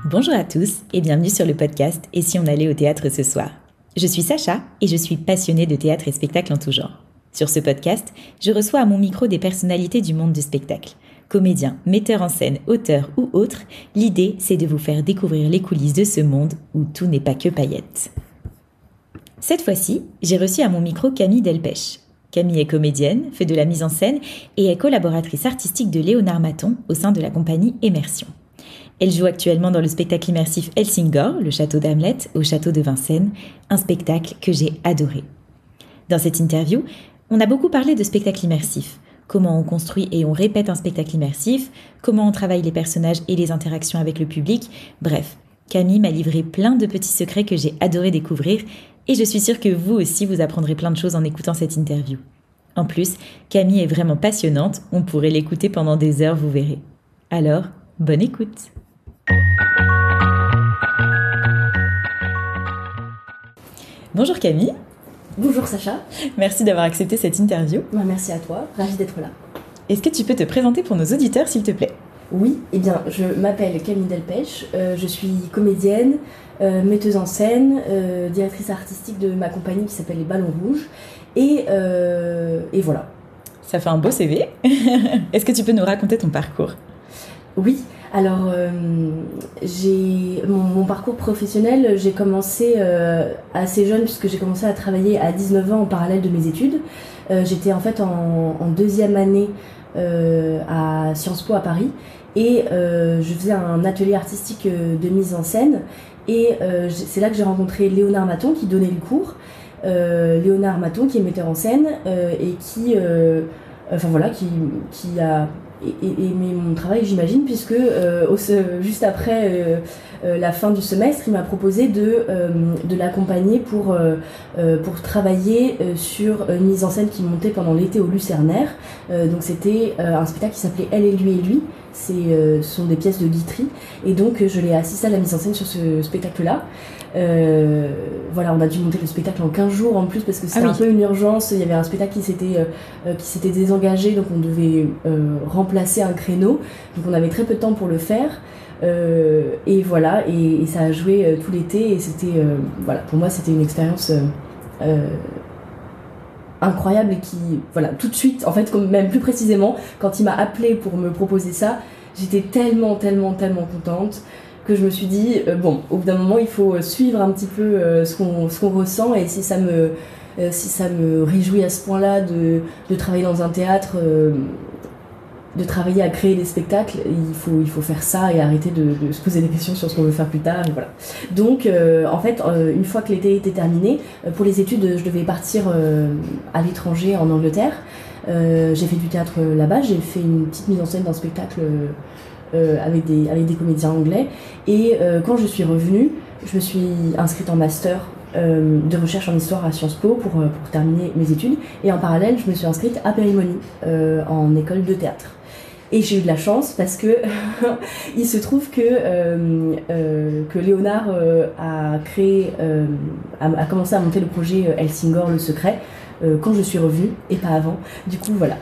Bonjour à tous et bienvenue sur le podcast « Et si on allait au théâtre ce soir ?» Je suis Sacha et je suis passionnée de théâtre et spectacle en tout genre. Sur ce podcast, je reçois à mon micro des personnalités du monde du spectacle. Comédiens, metteurs en scène, auteurs ou autres, l'idée c'est de vous faire découvrir les coulisses de ce monde où tout n'est pas que paillettes. Cette fois-ci, j'ai reçu à mon micro Camille Delpech. Camille est comédienne, fait de la mise en scène et est collaboratrice artistique de Léonard Maton au sein de la compagnie Immersion. Elle joue actuellement dans le spectacle immersif Helsingør, le château d'Hamlet, au château de Vincennes, un spectacle que j'ai adoré. Dans cette interview, on a beaucoup parlé de spectacle immersif, comment on construit et on répète un spectacle immersif, comment on travaille les personnages et les interactions avec le public, bref, Camille m'a livré plein de petits secrets que j'ai adoré découvrir et je suis sûre que vous aussi vous apprendrez plein de choses en écoutant cette interview. En plus, Camille est vraiment passionnante, on pourrait l'écouter pendant des heures, vous verrez. Alors, bonne écoute! Bonjour Camille. Bonjour Sacha. Merci d'avoir accepté cette interview. Merci à toi, ravie d'être là. Est-ce que tu peux te présenter pour nos auditeurs s'il te plaît ? Oui, eh bien je m'appelle Camille Delpech, je suis comédienne, metteuse en scène, directrice artistique de ma compagnie qui s'appelle Les Ballons Rouges et voilà. Ça fait un beau CV. Est-ce que tu peux nous raconter ton parcours ? Oui, alors j'ai mon parcours professionnel, j'ai commencé assez jeune puisque j'ai commencé à travailler à 19 ans en parallèle de mes études. J'étais en fait en deuxième année à Sciences Po à Paris et je faisais un atelier artistique de mise en scène et c'est là que j'ai rencontré Léonard Maton qui donnait le cours. Léonard Maton qui est metteur en scène et qui a aimé mon travail, j'imagine, puisque juste après la fin du semestre, il m'a proposé de l'accompagner pour travailler sur une mise en scène qui montait pendant l'été au Lucernaire. Donc c'était un spectacle qui s'appelait Elle et lui et lui. Ce sont des pièces de Guitry et donc je l'ai assisté à la mise en scène sur ce spectacle-là. Voilà, on a dû monter le spectacle en 15 jours en plus parce que c'était un peu une urgence. Il y avait un spectacle qui s'était désengagé, donc on devait remplacer un créneau. Donc on avait très peu de temps pour le faire. Et voilà, et ça a joué tout l'été et c'était, voilà, pour moi c'était une expérience incroyable et qui, voilà, tout de suite, en fait, même plus précisément, quand il m'a appelé pour me proposer ça, j'étais tellement contente que je me suis dit, bon, au bout d'un moment, il faut suivre un petit peu ce qu'on ressent et si ça me réjouit à ce point-là de travailler dans un théâtre, de travailler à créer des spectacles, il faut faire ça et arrêter de se poser des questions sur ce qu'on veut faire plus tard, et voilà. Donc en fait, une fois que l'été était terminé, pour les études, je devais partir à l'étranger en Angleterre. J'ai fait du théâtre là-bas, j'ai fait une petite mise en scène d'un spectacle avec des comédiens anglais et quand je suis revenue, je me suis inscrite en master de recherche en histoire à Sciences Po pour terminer mes études et en parallèle je me suis inscrite à Périmonie en école de théâtre. Et j'ai eu de la chance parce que il se trouve que Léonard a commencé à monter le projet Helsingør le secret quand je suis revenue et pas avant. Du coup voilà.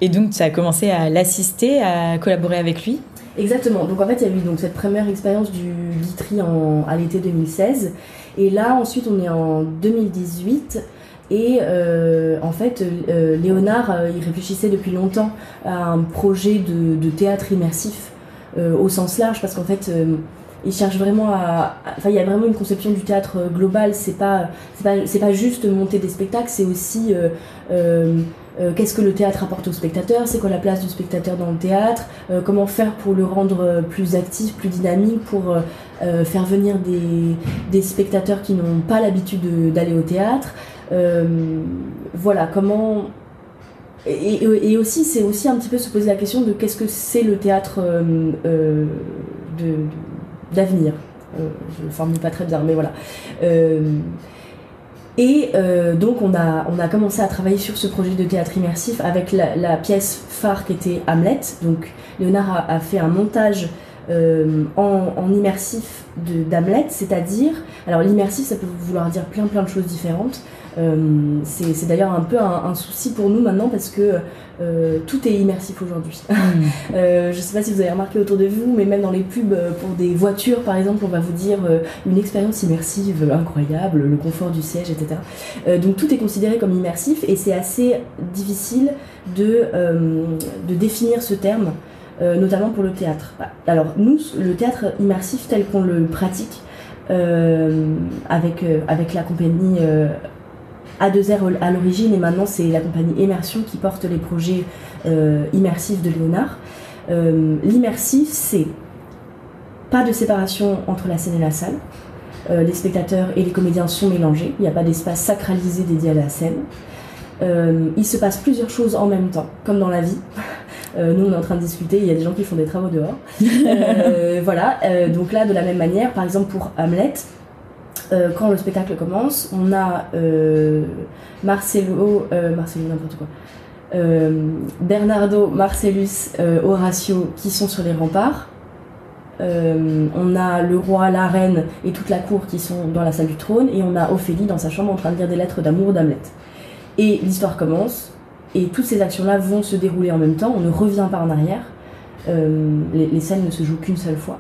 Et donc tu as commencé à l'assister, à collaborer avec lui ? Exactement. Donc en fait il y a eu donc cette première expérience du Guitry à l'été 2016 et là ensuite on est en 2018. Et en fait, Léonard, il réfléchissait depuis longtemps à un projet de théâtre immersif au sens large, parce qu'en fait, il cherche vraiment il y a vraiment une conception du théâtre global. C'est pas juste monter des spectacles, c'est aussi qu'est-ce que le théâtre apporte au spectateur, c'est quoi la place du spectateur dans le théâtre, comment faire pour le rendre plus actif, plus dynamique, pour faire venir des spectateurs qui n'ont pas l'habitude d'aller au théâtre. Voilà, comment... Et aussi, c'est aussi un petit peu se poser la question de qu'est-ce que c'est le théâtre d'avenir. Je ne formule pas très bien, mais voilà. Donc on a commencé à travailler sur ce projet de théâtre immersif avec la pièce phare qui était Hamlet. Donc Léonard a fait un montage en immersif d'Hamlet, c'est-à-dire, alors l'immersif ça peut vouloir dire plein de choses différentes. C'est d'ailleurs un peu un souci pour nous maintenant parce que tout est immersif aujourd'hui. Je sais pas si vous avez remarqué autour de vous, mais même dans les pubs pour des voitures par exemple, on va vous dire une expérience immersive incroyable, le confort du siège, etc. Donc tout est considéré comme immersif et c'est assez difficile de définir ce terme, notamment pour le théâtre. Alors nous, le théâtre immersif tel qu'on le pratique avec la compagnie A2R à l'origine, et maintenant c'est la compagnie Immersion qui porte les projets immersifs de Léonard. L'immersif, c'est pas de séparation entre la scène et la salle. Les spectateurs et les comédiens sont mélangés, il n'y a pas d'espace sacralisé dédié à la scène. Il se passe plusieurs choses en même temps, comme dans la vie. Nous on est en train de discuter, il y a des gens qui font des travaux dehors. Voilà, donc là de la même manière, par exemple pour Hamlet, quand le spectacle commence, on a Marcello n'importe quoi, Bernardo, Marcellus, Horatio qui sont sur les remparts. On a le roi, la reine et toute la cour qui sont dans la salle du trône, et on a Ophélie dans sa chambre en train de lire des lettres d'amour d'Hamlet. Et l'histoire commence, et toutes ces actions-là vont se dérouler en même temps, on ne revient pas en arrière, les scènes ne se jouent qu'une seule fois.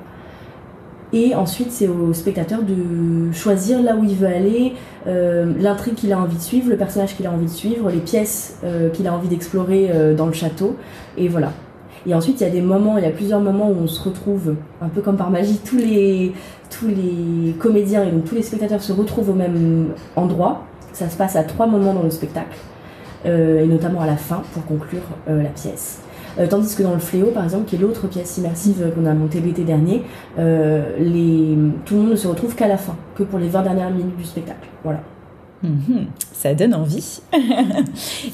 Et ensuite, c'est au spectateur de choisir là où il veut aller, l'intrigue qu'il a envie de suivre, le personnage qu'il a envie de suivre, les pièces qu'il a envie d'explorer dans le château, et voilà. Et ensuite, il y a plusieurs moments où on se retrouve, un peu comme par magie, tous les comédiens et donc tous les spectateurs se retrouvent au même endroit. Ça se passe à 3 moments dans le spectacle, et notamment à la fin pour conclure la pièce. Tandis que dans le Fléau, par exemple, qui est l'autre pièce immersive qu'on a montée l'été dernier, tout le monde ne se retrouve qu'à la fin, que pour les 20 dernières minutes du spectacle. Voilà. Ça donne envie.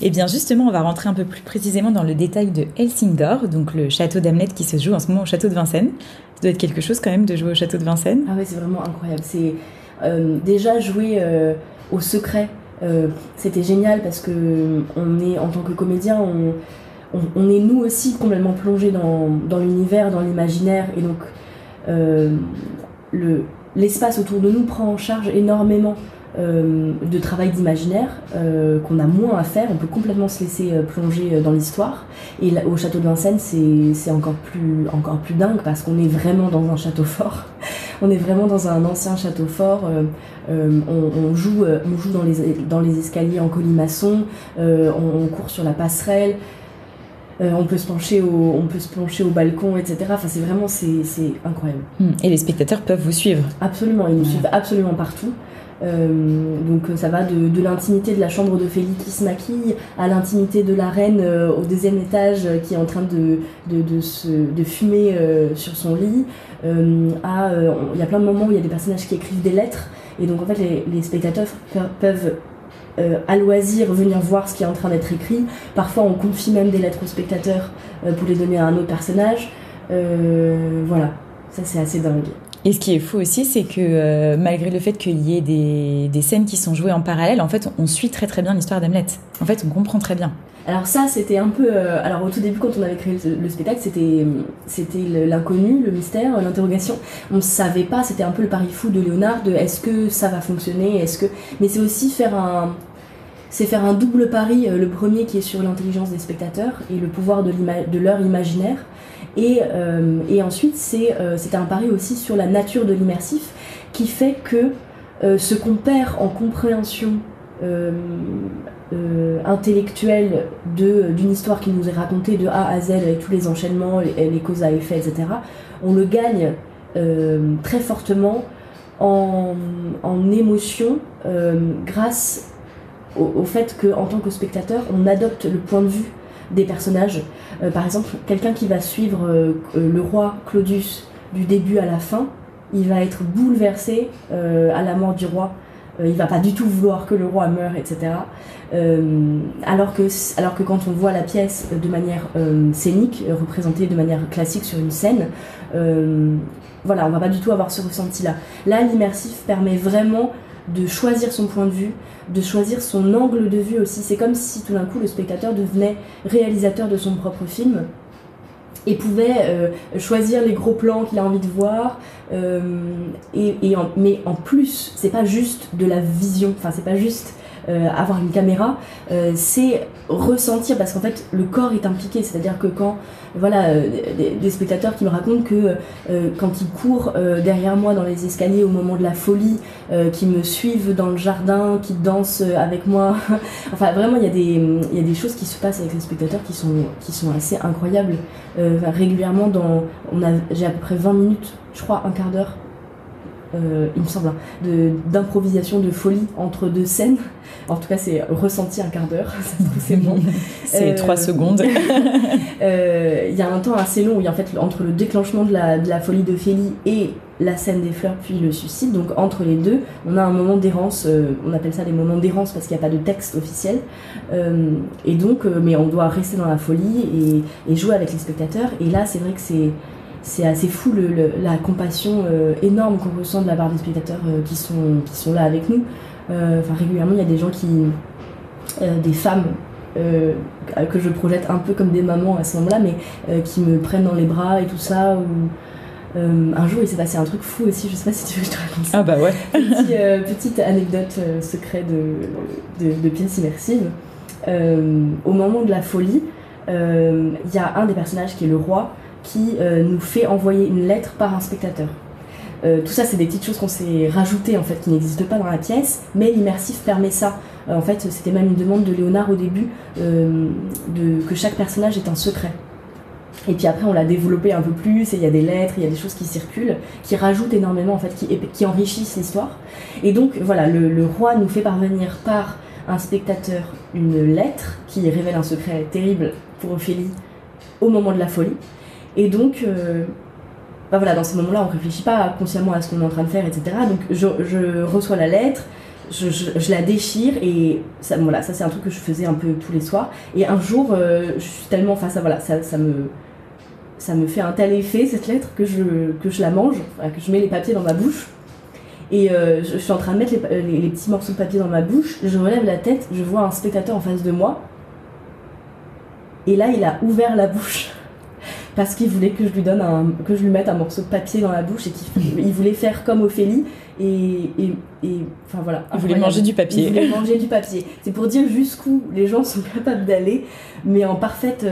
Et bien justement, on va rentrer un peu plus précisément dans le détail de Helsingør, donc le château d'Hamlet qui se joue en ce moment au château de Vincennes. Ça doit être quelque chose quand même de jouer au château de Vincennes. Ah oui, c'est vraiment incroyable. C'est déjà jouer au secret. C'était génial parce que on est, en tant que comédien, on est nous aussi complètement plongés dans l'univers, dans l'imaginaire, et donc l'espace autour de nous prend en charge énormément de travail d'imaginaire qu'on a moins à faire. On peut complètement se laisser plonger dans l'histoire, et là, au château de Vincennes c'est encore plus dingue parce qu'on est vraiment dans un château fort. On est vraiment dans un ancien château fort. On joue dans les escaliers en colimaçon, on court sur la passerelle. On peut se pencher au balcon, etc. Enfin, c'est incroyable. Et les spectateurs peuvent vous suivre. Absolument, ils nous suivent absolument partout. Donc ça va de l'intimité de la chambre d'Ophélie qui se maquille à l'intimité de la reine au 2e étage qui est en train de fumer sur son lit. Il y a plein de moments où il y a des personnages qui écrivent des lettres, et donc en fait les spectateurs peuvent à loisir venir voir ce qui est en train d'être écrit. Parfois on confie même des lettres aux spectateurs pour les donner à un autre personnage. Voilà, ça c'est assez dingue. Et ce qui est fou aussi, c'est que malgré le fait qu'il y ait des scènes qui sont jouées en parallèle, en fait on suit très très bien l'histoire d'Hamlet. En fait on comprend très bien. Alors ça c'était un peu... alors au tout début quand on avait créé le spectacle, c'était l'inconnu, le mystère, l'interrogation. On ne savait pas, c'était un peu le pari fou de Léonard, de est-ce que ça va fonctionner, mais c'est aussi faire un double pari, le premier qui est sur l'intelligence des spectateurs et le pouvoir de leur imaginaire, et ensuite c'était un pari aussi sur la nature de l'immersif, qui fait que ce qu'on perd en compréhension intellectuelle d'une histoire qui nous est racontée de A à Z avec tous les enchaînements, les causes à effet, etc., on le gagne très fortement en émotion grâce au fait qu'en tant que spectateur, on adopte le point de vue des personnages. Par exemple, quelqu'un qui va suivre le roi Claudius du début à la fin, il va être bouleversé à la mort du roi. Il va pas du tout vouloir que le roi meure, etc. Alors que quand on voit la pièce de manière scénique, représentée de manière classique sur une scène, voilà, on va pas du tout avoir ce ressenti-là. Là, l'immersif permet vraiment de choisir son point de vue, de choisir son angle de vue aussi. C'est comme si tout d'un coup le spectateur devenait réalisateur de son propre film. et pouvait choisir les gros plans qu'il a envie de voir. Mais en plus, c'est pas juste de la vision, enfin c'est pas juste avoir une caméra, c'est ressentir, parce qu'en fait le corps est impliqué, c'est-à-dire que quand des spectateurs qui me racontent que quand ils courent derrière moi dans les escaliers au moment de la folie, qui me suivent dans le jardin, qui dansent avec moi, enfin vraiment il y a des choses qui se passent avec les spectateurs qui sont assez incroyables. Régulièrement j'ai à peu près 20 minutes, je crois un quart d'heure, il me semble, d'improvisation, de folie entre deux scènes. En tout cas, c'est ressenti un quart d'heure, c'est bon. C'est 3 secondes. Il y a un temps assez long, où en fait, entre le déclenchement de la folie d'Ophélie et la scène des fleurs, puis le suicide, donc entre les deux, on a un moment d'errance, on appelle ça des moments d'errance parce qu'il n'y a pas de texte officiel. Et donc, mais on doit rester dans la folie et jouer avec les spectateurs. Et là, c'est vrai que c'est assez fou la compassion énorme qu'on ressent de la part des spectateurs qui sont là avec nous. Régulièrement, il y a des gens des femmes que je projette un peu comme des mamans à ce moment-là, mais qui me prennent dans les bras et tout ça. Un jour, il s'est passé un truc fou aussi, je sais pas si tu veux que je te raconte ça. Ah bah ouais. Petite anecdote secret de pièce immersive. Au moment de la folie, il y a un des personnages qui est le roi, qui nous fait envoyer une lettre par un spectateur. Tout ça, c'est des petites choses qu'on s'est rajoutées, en fait, qui n'existent pas dans la pièce, mais l'immersif permet ça. En fait, c'était même une demande de Léonard au début, que chaque personnage ait un secret. Et puis après, on l'a développé un peu plus, et il y a des lettres, il y a des choses qui circulent, qui rajoutent énormément, en fait, qui enrichissent l'histoire. Et donc, voilà, le roi nous fait parvenir par un spectateur une lettre qui révèle un secret terrible pour Ophélie au moment de la folie. Et donc, dans ces moments-là, on ne réfléchit pas consciemment à ce qu'on est en train de faire, etc. Donc, je reçois la lettre, je la déchire, et ça c'est un truc que je faisais un peu tous les soirs. Et un jour, je suis tellement face à ça me fait un tel effet, cette lettre, que je la mange, que je mets les papiers dans ma bouche. Et je suis en train de mettre les petits morceaux de papier dans ma bouche, je relève la tête, je vois un spectateur en face de moi. Et là, il a ouvert la bouche. Parce qu'il voulait que je lui mette un morceau de papier dans la bouche, et qu'il voulait faire comme Ophélie, enfin voilà. Il voulait manger du papier. Il voulait manger du papier. C'est pour dire jusqu'où les gens sont capables d'aller, mais en parfaite...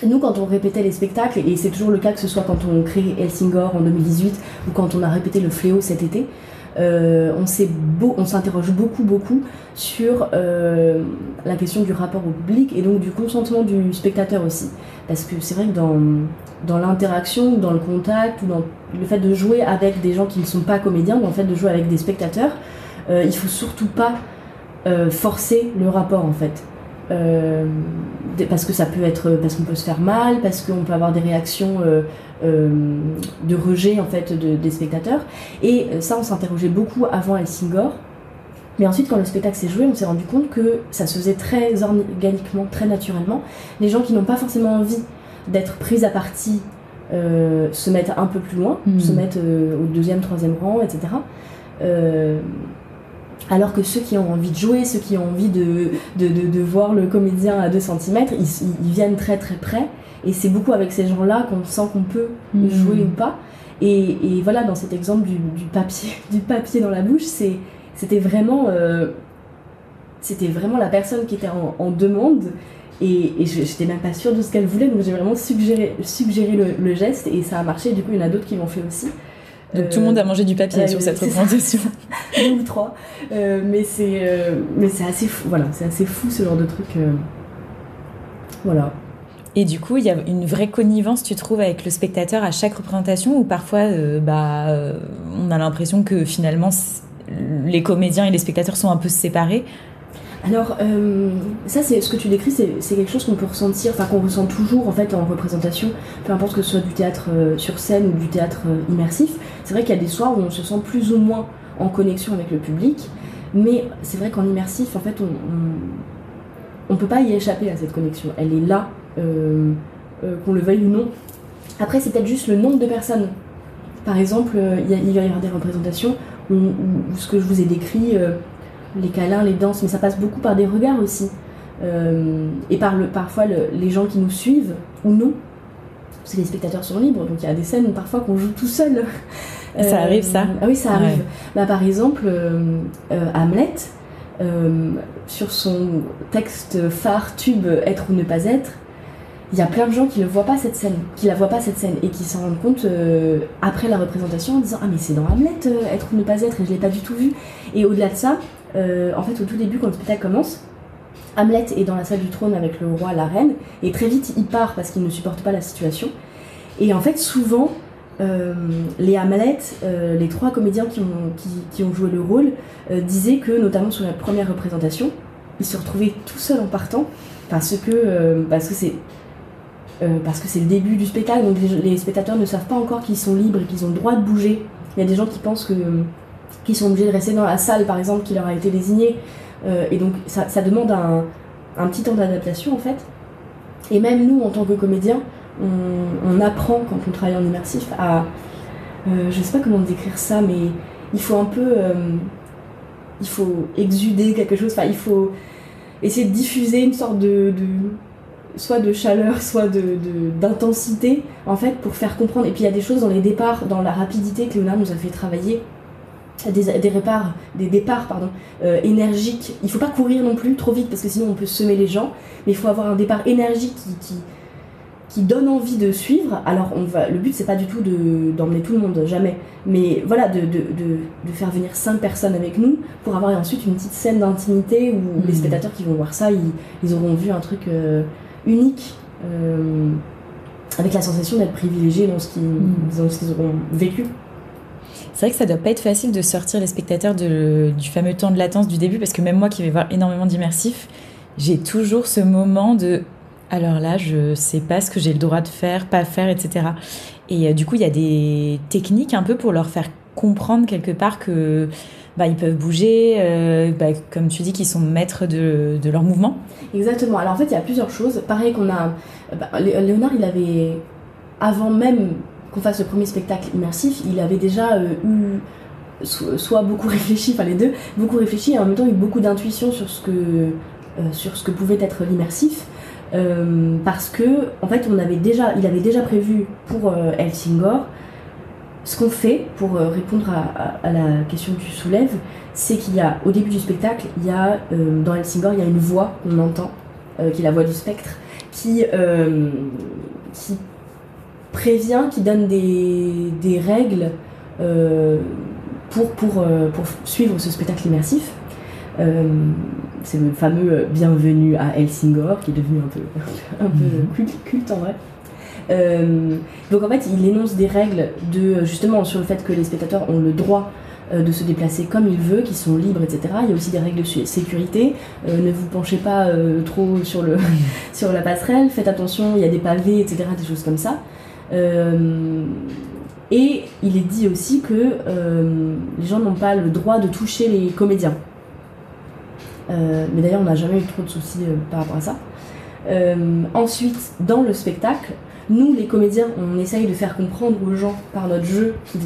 Nous, quand on répétait les spectacles, et c'est toujours le cas, que ce soit quand on crée Helsingor en 2018 ou quand on a répété Le Fléau cet été, on s'interroge beaucoup sur la question du rapport au public et donc du consentement du spectateur aussi. Parce que c'est vrai que dans l'interaction, dans le contact, ou dans le fait de jouer avec des gens qui ne sont pas comédiens, dans le fait de jouer avec des spectateurs, il faut surtout pas forcer le rapport, en fait. Parce que parce qu'on peut se faire mal, parce qu'on peut avoir des réactions de rejet, en fait, des spectateurs. Et ça, on s'interrogeait beaucoup avant Helsingor. Mais ensuite, quand le spectacle s'est joué, on s'est rendu compte que ça se faisait très organiquement, très naturellement. Les gens qui n'ont pas forcément envie d'être pris à partie se mettent un peu plus loin, se mettent au 2e, 3e rang, etc. Alors que ceux qui ont envie de jouer, ceux qui ont envie de voir le comédien à 2 cm, ils viennent très très près. Et c'est beaucoup avec ces gens-là qu'on sent qu'on peut jouer ou pas. Et voilà, dans cet exemple du papier dans la bouche, c'était vraiment la personne qui était en demande. Et j'étais même pas sûre de ce qu'elle voulait, donc j'ai vraiment suggéré le geste, et ça a marché. Du coup, il y en a d'autres qui l'ont fait aussi. Donc tout le monde a mangé du papier sur cette représentation. 2 ou 3. Mais c'est assez fou, voilà, c'est assez fou ce genre de truc. Voilà. Et du coup, il y a une vraie connivence, tu trouves, avec le spectateur à chaque représentation, ou parfois on a l'impression que finalement les comédiens et les spectateurs sont un peu séparés? Alors, ça, c'est ce que tu décris, c'est quelque chose qu'on peut ressentir, enfin qu'on ressent toujours en fait en représentation, peu importe que ce soit du théâtre sur scène ou du théâtre immersif. C'est vrai qu'il y a des soirs où on se sent plus ou moins en connexion avec le public, mais c'est vrai qu'en immersif, en fait, on peut pas y échapper à cette connexion. Elle est là, qu'on le veuille ou non. Après, c'est peut-être juste le nombre de personnes. Par exemple, il va y avoir des représentations où ce que je vous ai décrit, les câlins, les danses, mais ça passe beaucoup par des regards aussi. Et parfois les gens qui nous suivent, ou non, parce que les spectateurs sont libres, donc il y a des scènes parfois qu'on joue tout seul. Ça arrive, ça? Ah oui, ça arrive. Ouais. Bah, par exemple, Hamlet, sur son texte phare tube Être ou ne pas être, il y a plein de gens qui ne voient pas cette scène, et qui s'en rendent compte après la représentation en disant ah mais c'est dans Hamlet Être ou ne pas être et je l'ai pas du tout vu. Et au-delà de ça, en fait au tout début quand le spectacle commence, Hamlet est dans la salle du trône avec le roi, la reine, et très vite il part parce qu'il ne supporte pas la situation. Et en fait souvent les Hamlet, les 3 comédiens qui ont joué le rôle disaient que notamment sur la première représentation, ils se retrouvaient tout seuls en partant parce que c'est le début du spectacle, donc les spectateurs ne savent pas encore qu'ils sont libres et qu'ils ont le droit de bouger. Il y a des gens qui pensent qu'ils sont obligés de rester dans la salle, par exemple, qui leur a été désignée. Et donc ça demande un petit temps d'adaptation, en fait. Et même nous, en tant que comédiens, on apprend, quand on travaille en immersif, à... je sais pas comment décrire ça, mais il faut un peu... il faut exuder quelque chose, enfin, il faut essayer de diffuser une sorte soit de chaleur, soit d'intensité, en fait, pour faire comprendre. Et puis il y a des choses dans les départs, dans la rapidité que Léonard nous a fait travailler, des départs énergiques. Il faut pas courir non plus trop vite parce que sinon on peut semer les gens, mais il faut avoir un départ énergique qui donne envie de suivre. Alors le but c'est pas du tout d'emmener tout le monde, jamais, mais voilà, de faire venir 5 personnes avec nous pour avoir ensuite une petite scène d'intimité où les spectateurs qui vont voir ça, ils auront vu un truc unique, avec la sensation d'être privilégiés dans ce qu'ils auront vécu. C'est vrai que ça doit pas être facile de sortir les spectateurs du fameux temps de latence du début, parce que même moi qui vais voir énormément d'immersifs, j'ai toujours ce moment de alors là, je sais pas ce que j'ai le droit de faire, pas faire, etc. Et du coup, il y a des techniques un peu pour leur faire comprendre quelque part que ils peuvent bouger, comme tu dis, qu'ils sont maîtres de leur mouvement. Exactement. Alors en fait, il y a plusieurs choses. Pareil qu'on a... Léonard, il avait, avant même qu'on fasse le premier spectacle immersif, il avait déjà eu soit beaucoup réfléchi, enfin les deux, beaucoup réfléchi et en même temps eu beaucoup d'intuition sur ce que pouvait être l'immersif. Parce que en fait il avait déjà prévu pour Helsingør. Ce qu'on fait pour répondre à la question que tu soulèves, c'est qu'il y a au début du spectacle, dans Helsingør, il y a une voix qu'on entend, qui est la voix du spectre, qui prévient, qui donne des règles pour suivre ce spectacle immersif. C'est le fameux Bienvenue à Helsingør qui est devenu un peu culte en vrai. Donc en fait il énonce des règles justement sur le fait que les spectateurs ont le droit de se déplacer comme ils veulent, qu'ils sont libres, etc. Il y a aussi des règles de sécurité, ne vous penchez pas trop sur la passerelle, faites attention, il y a des pavés, etc., des choses comme ça. Et il est dit aussi que les gens n'ont pas le droit de toucher les comédiens. Mais d'ailleurs on n'a jamais eu trop de soucis par rapport à ça. Ensuite, dans le spectacle, nous les comédiens, on essaye de faire comprendre aux gens par notre jeu qui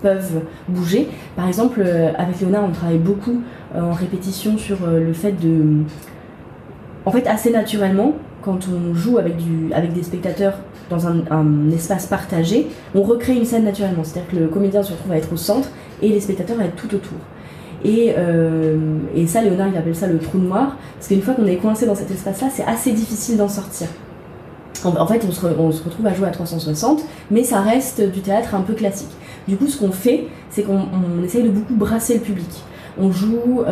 peuvent bouger. Par exemple, avec Léonard, on travaille beaucoup en répétition sur le fait en fait, assez naturellement, quand on joue avec des spectateurs dans un espace partagé, on recrée une scène naturellement. C'est-à-dire que le comédien se retrouve à être au centre et les spectateurs à être tout autour. Et ça, Léonard, il appelle ça le trou noir, parce qu'une fois qu'on est coincé dans cet espace-là, c'est assez difficile d'en sortir. En fait, on se retrouve à jouer à 360, mais ça reste du théâtre un peu classique. Du coup, ce qu'on fait, c'est qu'on essaye de beaucoup brasser le public. On joue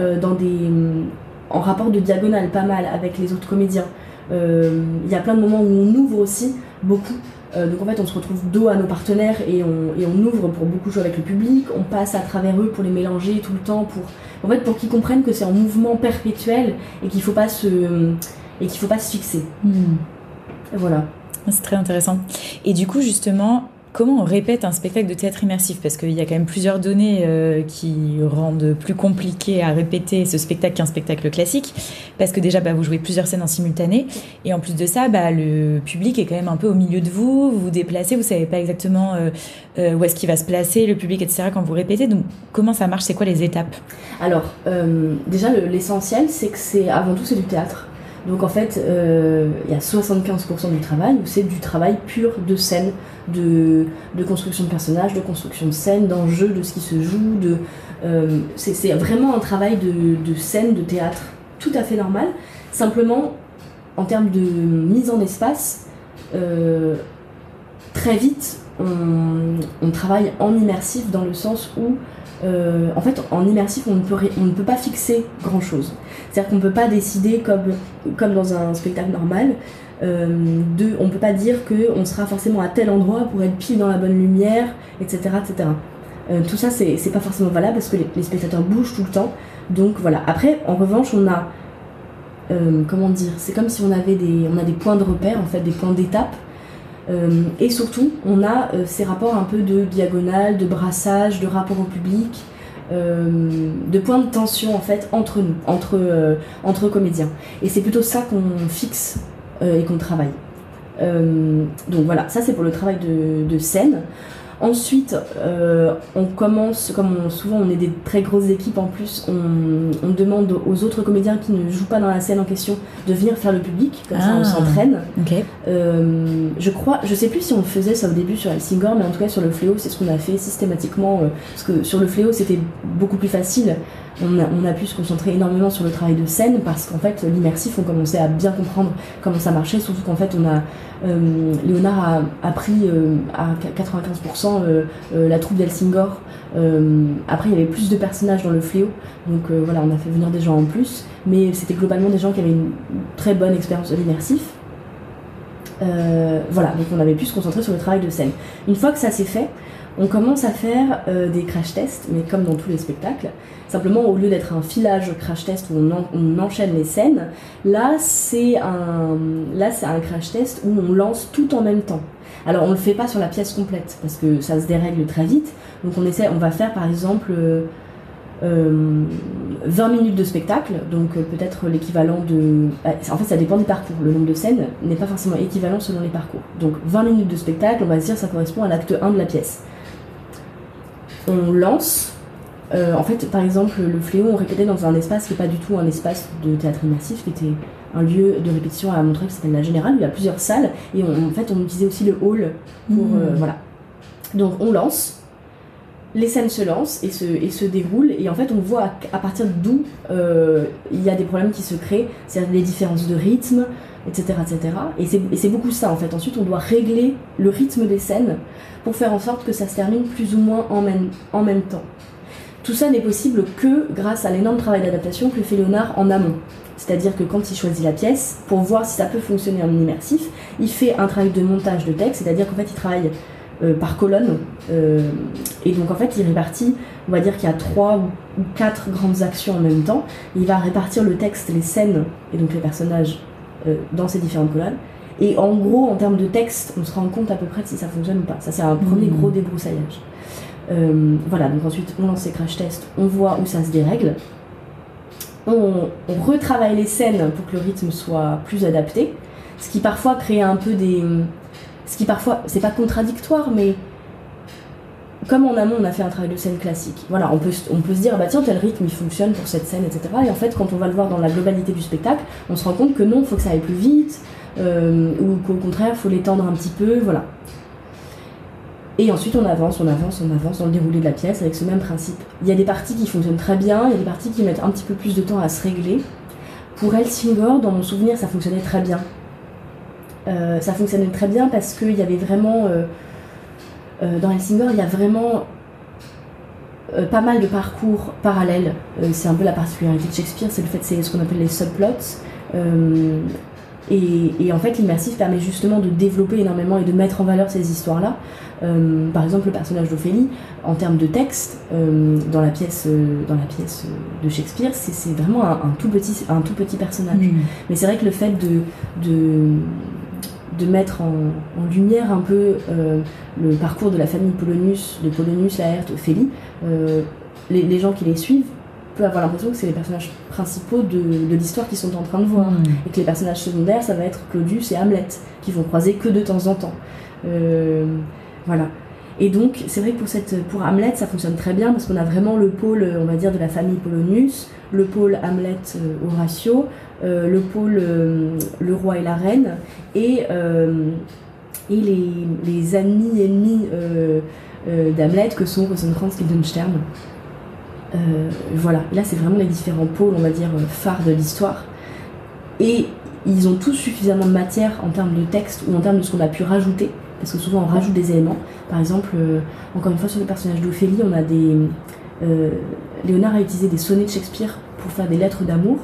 en rapport de diagonale, pas mal, avec les autres comédiens. Il y a plein de moments où on ouvre aussi beaucoup. Donc en fait, on se retrouve dos à nos partenaires et on ouvre pour beaucoup jouer avec le public. On passe à travers eux pour les mélanger tout le temps, pour qu'ils comprennent que c'est en mouvement perpétuel et qu'il faut pas se fixer. Voilà. C'est très intéressant. Et du coup, justement, comment on répète un spectacle de théâtre immersif ? Parce qu'il y a quand même plusieurs données qui rendent plus compliqué à répéter ce spectacle qu'un spectacle classique. Parce que déjà, vous jouez plusieurs scènes en simultané. Et en plus de ça, le public est quand même un peu au milieu de vous. Vous vous déplacez, vous savez pas exactement où est-ce qu'il va se placer, le public, etc. quand vous répétez. Donc, comment ça marche ? C'est quoi les étapes ? Alors, déjà, l'essentiel, c'est que avant tout, c'est du théâtre. Donc en fait, il y a 75% du travail où c'est du travail pur de scène, de construction de personnages, de construction de scène, d'enjeux, de ce qui se joue. C'est vraiment un travail de scène, de théâtre tout à fait normal. Simplement, en termes de mise en espace, très vite, on travaille en immersif dans le sens où en fait, en immersif, on ne peut pas fixer grand-chose. C'est-à-dire qu'on ne peut pas décider, comme dans un spectacle normal, on ne peut pas dire qu'on sera forcément à tel endroit pour être pile dans la bonne lumière, etc. etc. Tout ça, c'est pas forcément valable parce que les spectateurs bougent tout le temps. Donc voilà. Après, en revanche, on a... comment dire, c'est comme si on a des points de repère, en fait, des points d'étape. Et surtout, on a ces rapports un peu de diagonale, de brassage, de rapport au public, de points de tension en fait entre nous, entre comédiens. Et c'est plutôt ça qu'on fixe et qu'on travaille. Donc voilà, ça c'est pour le travail de scène. Ensuite, on commence, souvent on est des très grosses équipes en plus, on demande aux autres comédiens qui ne jouent pas dans la scène en question de venir faire le public, comme ça on s'entraîne. Okay. Je sais plus si on faisait ça au début sur Helsingor, mais en tout cas sur le Fléau c'est ce qu'on a fait systématiquement, parce que sur le Fléau c'était beaucoup plus facile. On a pu se concentrer énormément sur le travail de scène parce qu'en fait l'immersif on commençait à bien comprendre comment ça marchait, surtout qu'en fait Léonard a appris à 95% la troupe d'Helsingor. Après il y avait plus de personnages dans le Fléau, donc voilà, on a fait venir des gens en plus, mais c'était globalement des gens qui avaient une très bonne expérience de l'immersif. Voilà, donc on avait pu se concentrer sur le travail de scène. Une fois que ça s'est fait, on commence à faire des crash tests, mais comme dans tous les spectacles. Simplement, au lieu d'être un filage crash test où on enchaîne les scènes, là c'est un crash test où on lance tout en même temps. Alors on le fait pas sur la pièce complète parce que ça se dérègle très vite. Donc on va faire par exemple 20 minutes de spectacle, donc peut-être l'équivalent de... En fait ça dépend des parcours, le nombre de scènes n'est pas forcément équivalent selon les parcours. Donc 20 minutes de spectacle, on va se dire ça correspond à l'acte 1 de la pièce. On lance, en fait par exemple le Fléau on répétait dans un espace qui n'est pas du tout un espace de théâtre immersif, qui était un lieu de répétition à Montreuil qui s'appelle la Générale, où il y a plusieurs salles, et en fait on utilisait aussi le hall pour... voilà. Donc on lance, les scènes se lancent et se déroulent, et en fait on voit à partir d'où il y a des problèmes qui se créent, c'est-à-dire les différences de rythme, etc. etc. Et c'est beaucoup ça en fait. Ensuite on doit régler le rythme des scènes pour faire en sorte que ça se termine plus ou moins en même temps. Tout ça n'est possible que grâce à l'énorme travail d'adaptation que fait Léonard en amont. C'est-à-dire que quand il choisit la pièce, pour voir si ça peut fonctionner en immersif, il fait un travail de montage de texte, c'est-à-dire qu'en fait il travaille par colonne, et donc en fait il répartit, on va dire qu'il y a 3 ou 4 grandes actions en même temps. Il va répartir le texte, les scènes et donc les personnages dans ces différentes colonnes, et en gros en termes de texte on se rend compte à peu près de si ça fonctionne ou pas. Ça c'est un premier gros débroussaillage. Voilà, donc ensuite on lance ces crash tests, on voit où ça se dérègle, on retravaille les scènes pour que le rythme soit plus adapté, ce qui parfois crée un peu ce qui parfois, c'est pas contradictoire, mais comme en amont on a fait un travail de scène classique, voilà, on peut se dire bah tiens tel rythme il fonctionne pour cette scène, etc. Et en fait quand on va le voir dans la globalité du spectacle, on se rend compte que non, il faut que ça aille plus vite, ou qu'au contraire il faut l'étendre un petit peu, voilà. Et ensuite on avance dans le déroulé de la pièce avec ce même principe. Il y a des parties qui fonctionnent très bien, il y a des parties qui mettent un petit peu plus de temps à se régler. Pour Helsingor, dans mon souvenir, ça fonctionnait très bien. Ça fonctionnait très bien parce qu'il y avait vraiment... dans Helsingor, il y a vraiment pas mal de parcours parallèles. C'est un peu la particularité de Shakespeare, c'est ce qu'on appelle les subplots. Et en fait, l'immersif permet justement de développer énormément et de mettre en valeur ces histoires-là. Par exemple, le personnage d'Ophélie, en termes de texte, dans la pièce de Shakespeare, c'est vraiment un tout petit personnage. Mais c'est vrai que le fait de mettre en lumière un peu le parcours de la famille Polonius, de Polonius, Laërte, Ophélie, les gens qui les suivent peuvent avoir l'impression que c'est les personnages principaux de l'histoire qu'ils sont en train de voir, et que les personnages secondaires ça va être Claudius et Hamlet qui vont croiser que de temps en temps, voilà. Et donc, c'est vrai que pour Hamlet, ça fonctionne très bien parce qu'on a vraiment le pôle, on va dire, de la famille Polonius, le pôle Hamlet Horatio, le pôle le roi et la reine, et les amis ennemis d'Hamlet que sont Rosencrantz et Guildenstern. Voilà, là c'est vraiment les différents pôles, on va dire, phares de l'histoire. Et ils ont tous suffisamment de matière en termes de texte ou en termes de ce qu'on a pu rajouter, parce que souvent on rajoute des éléments. Par exemple, encore une fois sur le personnage d'Ophélie, on a Léonard a utilisé des sonnets de Shakespeare pour faire des lettres d'amour,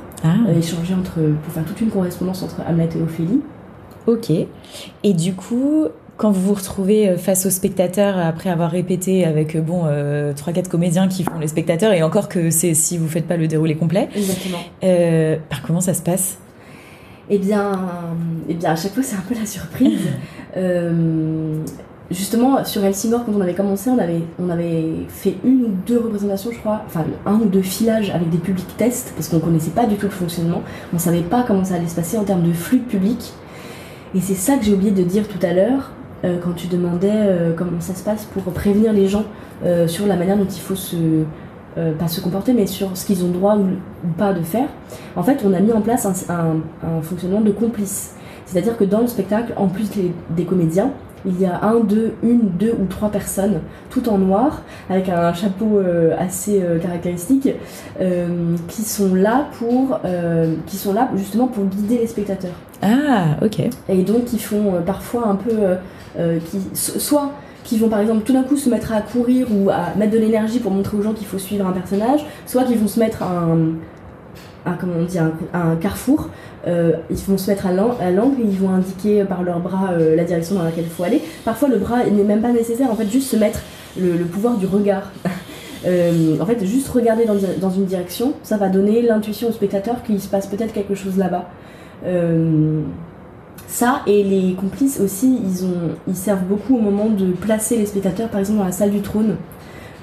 échangées pour faire toute une correspondance entre Hamlet et Ophélie. Ok. Et du coup, quand vous vous retrouvez face aux spectateurs après avoir répété avec 3-4 comédiens qui font les spectateurs, et encore que c'est si vous faites pas le déroulé complet. Exactement. Comment ça se passe ? Eh bien, à chaque fois c'est un peu la surprise. Justement, sur Elsinore, quand on avait commencé, on avait fait 1 ou 2 représentations, je crois, enfin 1 ou 2 filages avec des publics tests, parce qu'on connaissait pas du tout le fonctionnement, on savait pas comment ça allait se passer en termes de flux de public. Et c'est ça que j'ai oublié de dire tout à l'heure, quand tu demandais comment ça se passe pour prévenir les gens sur la manière dont il faut pas se comporter, mais sur ce qu'ils ont droit ou pas de faire. En fait, on a mis en place un fonctionnement de complice. C'est-à-dire que dans le spectacle, en plus des comédiens, il y a 2 ou 3 personnes, toutes en noir, avec un chapeau assez caractéristique, qui sont là justement pour guider les spectateurs. Ah, ok. Et donc, ils font parfois un peu... soit qui vont par exemple tout d'un coup se mettre à courir ou à mettre de l'énergie pour montrer aux gens qu'il faut suivre un personnage, soit qu'ils vont se mettre à un carrefour, ils vont se mettre à l'angle et ils vont indiquer par leurs bras la direction dans laquelle il faut aller. Parfois le bras n'est même pas nécessaire, en fait juste se mettre le pouvoir du regard. En fait juste regarder dans une direction, ça va donner l'intuition au spectateur qu'il se passe peut-être quelque chose là-bas. Ça, et les complices aussi, ils servent beaucoup au moment de placer les spectateurs, par exemple dans la salle du trône.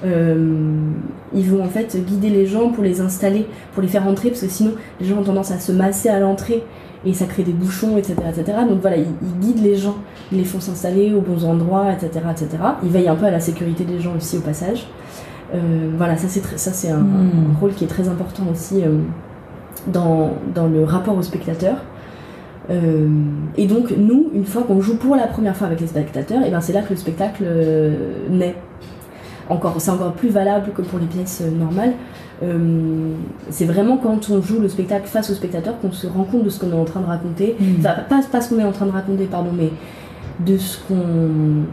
Ils vont en fait guider les gens pour les installer, pour les faire entrer, parce que sinon les gens ont tendance à se masser à l'entrée et ça crée des bouchons, etc. Donc voilà, ils guident les gens, ils les font s'installer aux bons endroits, etc. Ils veillent un peu à la sécurité des gens aussi au passage. Voilà, ça c'est un rôle qui est très important aussi dans le rapport au spectateur. Et donc nous, une fois qu'on joue pour la première fois avec les spectateurs, et ben c'est là que le spectacle naît. C'est encore plus valable que pour les pièces normales. C'est vraiment quand on joue le spectacle face au spectateur qu'on se rend compte de ce qu'on est en train de raconter. Enfin, pas ce qu'on est en train de raconter, pardon, mais de ce qu'on...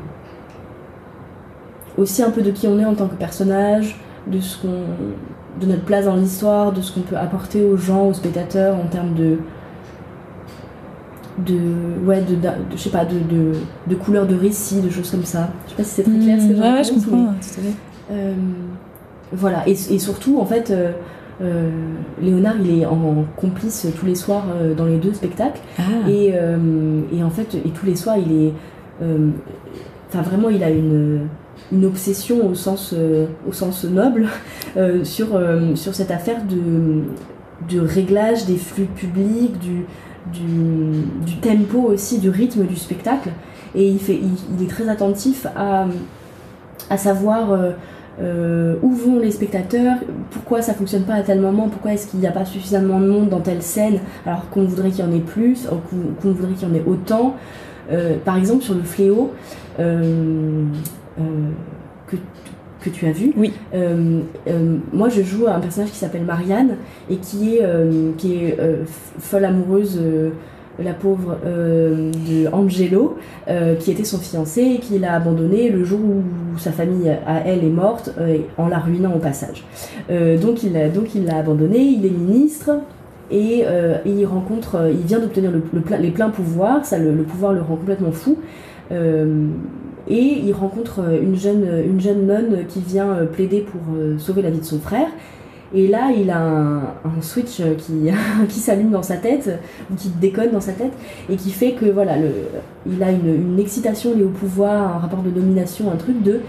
aussi un peu de qui on est en tant que personnage, de notre place dans l'histoire, de ce qu'on peut apporter aux gens, aux spectateurs en termes de couleurs de récit, de choses comme ça. Je sais pas si c'est très clair ce que je raconte. Ouais, je comprends, tout à fait. Voilà, et surtout, en fait, Léonard, il est en complice tous les soirs dans les 2 spectacles. Et en fait, et tous les soirs, il est... vraiment, il a une obsession au sens noble sur cette affaire de réglage des flux publics, du tempo aussi, du rythme du spectacle, et il est très attentif à savoir où vont les spectateurs, pourquoi ça fonctionne pas à tel moment, pourquoi est-ce qu'il n'y a pas suffisamment de monde dans telle scène alors qu'on voudrait qu'il y en ait plus, qu'on voudrait qu'il y en ait autant. Par exemple sur le fléau que tu as vu. Oui. Moi, je joue un personnage qui s'appelle Marianne et qui est folle amoureuse, la pauvre, de Angelo, qui était son fiancé et qui l'a abandonné le jour où sa famille à elle est morte, en la ruinant au passage. Donc il l'a abandonné, il est ministre. Et il vient d'obtenir les pleins pouvoirs, le pouvoir le rend complètement fou. Et il rencontre une jeune nonne qui vient plaider pour sauver la vie de son frère. Et là, il a un switch qui s'allume dans sa tête, ou qui déconne dans sa tête, et qui fait que voilà, il a une excitation liée au pouvoir, un rapport de domination, un truc de...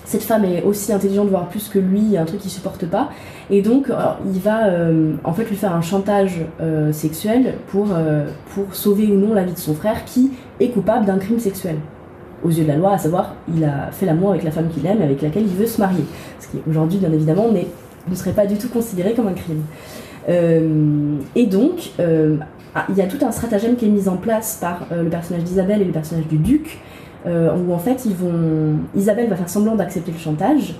cette femme est aussi intelligente, voire plus que lui, un truc qu'il supporte pas. Et donc, il va en fait lui faire un chantage sexuel pour sauver ou non la vie de son frère, qui est coupable d'un crime sexuel. aux yeux de la loi, à savoir il a fait l'amour avec la femme qu'il aime, avec laquelle il veut se marier. Ce qui aujourd'hui, bien évidemment, ne serait pas du tout considéré comme un crime. Et donc, il y a tout un stratagème qui est mis en place par le personnage d'Isabelle et le personnage du duc, où en fait Isabelle va faire semblant d'accepter le chantage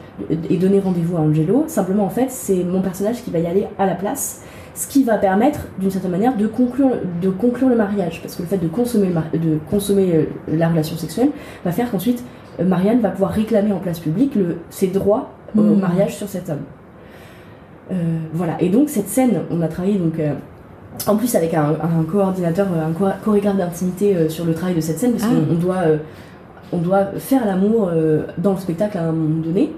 et donner rendez-vous à Angelo. Simplement, en fait, c'est mon personnage qui va y aller à la place, ce qui va permettre, d'une certaine manière, de conclure le mariage, parce que le fait de consommer la relation sexuelle va faire qu'ensuite Marianne va pouvoir réclamer en place publique ses droits au mariage sur cet homme. Voilà. Et donc cette scène, on a travaillé donc en plus avec un coordinateur, un chorégraphe d'intimité sur le travail de cette scène, parce qu'on doit faire l'amour dans le spectacle à un moment donné.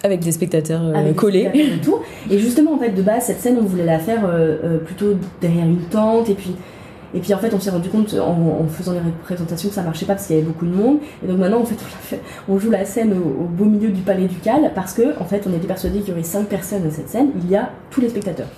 Avec des spectateurs collés. Et tout. Et justement, en fait, de base, cette scène, on voulait la faire plutôt derrière une tente. Et puis en fait, on s'est rendu compte en faisant les représentations que ça marchait pas parce qu'il y avait beaucoup de monde. Et donc maintenant, en fait, on joue la scène au beau milieu du palais ducal parce que, en fait, on était persuadés qu'il y aurait 5 personnes à cette scène. Il y a tous les spectateurs.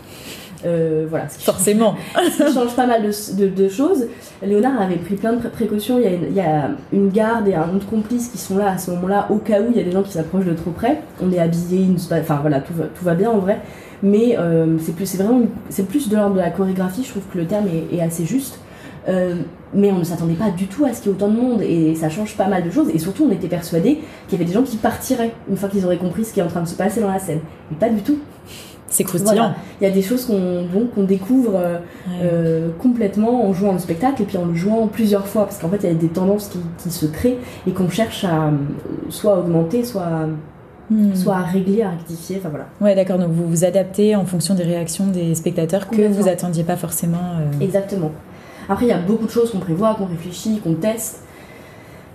Voilà, forcément. Ce qui change pas mal de choses. Léonard avait pris plein de précautions. Il y a une garde et un autre complice qui sont là à ce moment-là au cas où il y a des gens qui s'approchent de trop près. On est habillés, enfin voilà, tout va bien en vrai. Mais c'est plus de l'ordre de la chorégraphie. Je trouve que le terme est assez juste. Mais on ne s'attendait pas du tout à ce qu'il y ait autant de monde et ça change pas mal de choses. Et surtout, on était persuadés qu'il y avait des gens qui partiraient une fois qu'ils auraient compris ce qui est en train de se passer dans la scène. Et pas du tout. C'est croustillant. Voilà. Il y a des choses qu'on découvre complètement en jouant le spectacle et puis en le jouant plusieurs fois, parce qu'en fait il y a des tendances qui se créent et qu'on cherche à soit augmenter, soit à régler, à rectifier, enfin voilà. Ouais, d'accord, donc vous vous adaptez en fonction des réactions des spectateurs que vous attendiez pas forcément. Exactement. Après il y a beaucoup de choses qu'on prévoit, qu'on réfléchit, qu'on teste,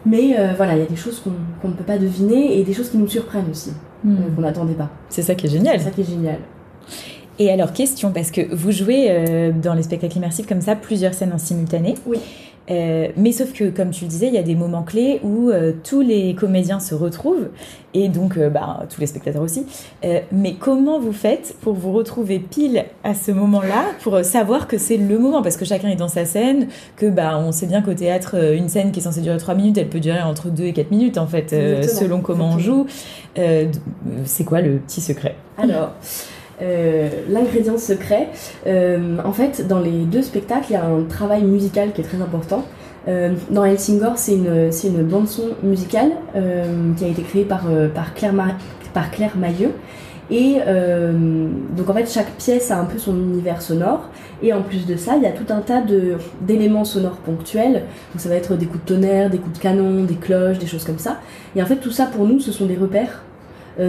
mais voilà, il y a des choses qu'on ne peut pas deviner et des choses qui nous surprennent aussi, qu'on n'attendait pas. C'est ça qui est génial. C'est ça qui est génial. Et alors, question, parce que vous jouez dans les spectacles immersifs comme ça, plusieurs scènes en simultané. Oui. Mais sauf que, comme tu le disais, il y a des moments clés où tous les comédiens se retrouvent, et donc tous les spectateurs aussi. Mais comment vous faites pour vous retrouver pile à ce moment-là, pour savoir que c'est le moment? Parce que chacun est dans sa scène, que on sait bien qu'au théâtre, une scène qui est censée durer 3 minutes, elle peut durer entre 2 et 4 minutes, en fait, selon comment on joue. C'est quoi le petit secret? Alors... l'ingrédient secret, en fait dans les 2 spectacles il y a un travail musical qui est très important. Dans Helsingor c'est une bande son musicale qui a été créée par Claire Mailleux et donc en fait chaque pièce a un peu son univers sonore et en plus de ça il y a tout un tas d'éléments sonores ponctuels, donc ça va être des coups de tonnerre, des coups de canon, des cloches, des choses comme ça, et en fait tout ça pour nous ce sont des repères.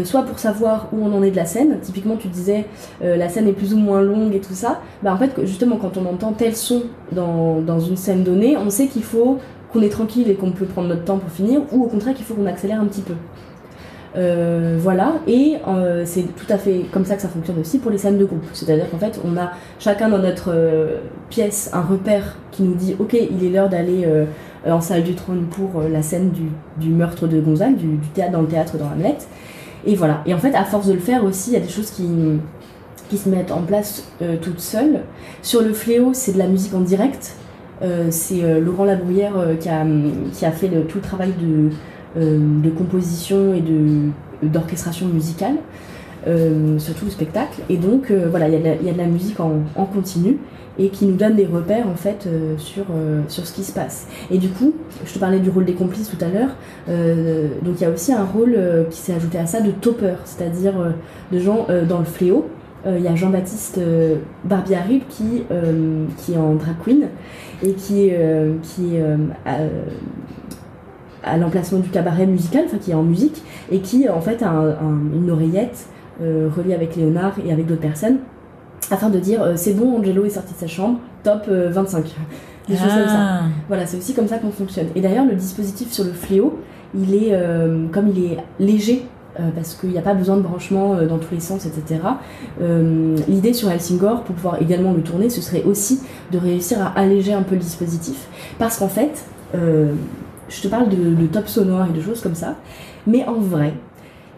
Soit pour savoir où on en est de la scène, typiquement tu disais la scène est plus ou moins longue et tout ça, en fait justement quand on entend tel son dans une scène donnée, on sait qu'il faut qu'on est tranquille et qu'on peut prendre notre temps pour finir, ou au contraire qu'il faut qu'on accélère un petit peu. Voilà, et c'est tout à fait comme ça que ça fonctionne aussi pour les scènes de groupe, c'est-à-dire qu'en fait on a chacun dans notre pièce un repère qui nous dit ok il est l'heure d'aller en salle du trône pour la scène du meurtre de Gonzague, du théâtre dans Hamlet. Et voilà. Et en fait, à force de le faire aussi, il y a des choses qui se mettent en place toutes seules. Sur le Fléau, c'est de la musique en direct. C'est Laurent Labrouillère qui a fait tout le travail de composition et d'orchestration musicale sur tout le spectacle. Et donc, voilà, il y a de la musique en continu et qui nous donne des repères en fait sur ce qui se passe. Et du coup, je te parlais du rôle des complices tout à l'heure, donc il y a aussi un rôle qui s'est ajouté à ça de topper, c'est-à-dire de gens dans le Fléau. Il y a Jean-Baptiste Barbiarib qui est en drag queen et qui est à l'emplacement du cabaret musical, enfin qui est en musique, et qui en fait a une oreillette reliée avec Léonard et avec d'autres personnes, afin de dire c'est bon, Angelo est sorti de sa chambre, top 25. Des choses comme ça. Voilà, c'est aussi comme ça qu'on fonctionne. Et d'ailleurs, le dispositif sur le Fléau, comme il est léger, parce qu'il n'y a pas besoin de branchement dans tous les sens, etc. L'idée sur Helsingor, pour pouvoir également le tourner, ce serait aussi de réussir à alléger un peu le dispositif. Parce qu'en fait, je te parle de top sonore et de choses comme ça, mais en vrai,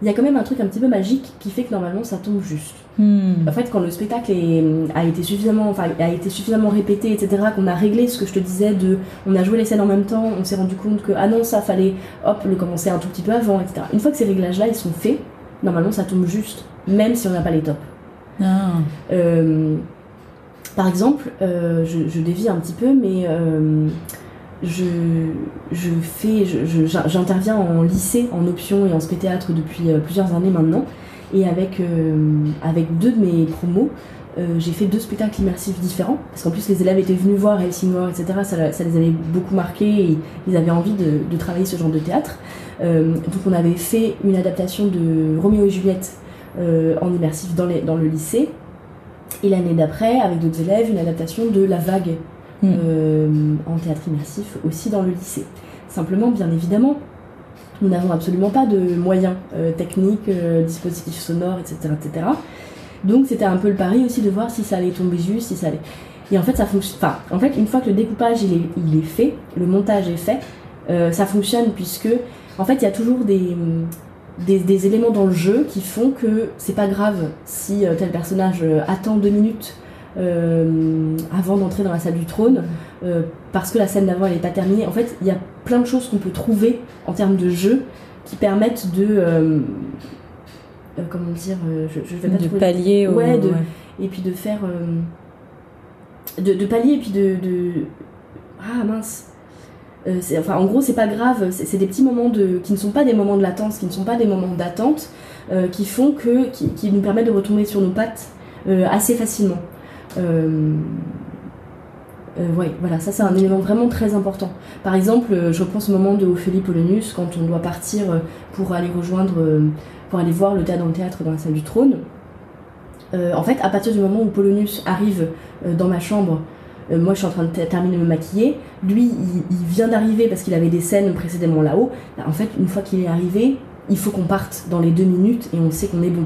il y a quand même un truc un petit peu magique qui fait que normalement ça tombe juste. En fait, quand le spectacle a été suffisamment répété, etc., qu'on a réglé ce que je te disais, on a joué les scènes en même temps, on s'est rendu compte que, ah non, ça fallait, le commencer un tout petit peu avant, etc. Une fois que ces réglages-là, ils sont faits, normalement, ça tombe juste, même si on n'a pas les tops. Par exemple, je dévie un petit peu, mais j'interviens en lycée, en option et en spé-théâtre depuis plusieurs années maintenant. Et avec 2 de mes promos, j'ai fait 2 spectacles immersifs différents, parce qu'en plus les élèves étaient venus voir Helsingor, etc. Ça les avait beaucoup marqués et ils avaient envie de travailler ce genre de théâtre. Donc on avait fait une adaptation de Roméo et Juliette en immersif dans le lycée. Et l'année d'après, avec d'autres élèves, une adaptation de La Vague en théâtre immersif aussi dans le lycée. Simplement, bien évidemment, nous n'avons absolument pas de moyens techniques, dispositifs sonores, etc., etc. Donc c'était un peu le pari aussi de voir si ça allait tomber juste, si ça allait... Et en fait, ça fonctionne... Enfin, en fait, une fois que le découpage il est fait, le montage est fait, ça fonctionne puisque, en fait, il y a toujours des éléments dans le jeu qui font que c'est pas grave si tel personnage attend 2 minutes avant d'entrer dans la salle du trône, parce que la scène d'avant elle n'est pas terminée. En fait, il y a plein de choses qu'on peut trouver en termes de jeu qui permettent de comment dire, je vais pas de trouver... pallier et puis de faire de pallier et puis de ah mince, en gros c'est pas grave, c'est des petits moments qui ne sont pas des moments de latence, qui ne sont pas des moments d'attente, qui font qui nous permettent de retomber sur nos pattes assez facilement. Voilà, ça c'est un élément vraiment très important. Par exemple, je reprends ce moment de Ophélie Polonius quand on doit partir pour aller voir le théâtre dans la salle du trône. En fait, à partir du moment où Polonius arrive dans ma chambre, moi je suis en train de terminer de me maquiller, lui il vient d'arriver parce qu'il avait des scènes précédemment là-haut. En fait, une fois qu'il est arrivé, il faut qu'on parte dans les 2 minutes et on sait qu'on est bon.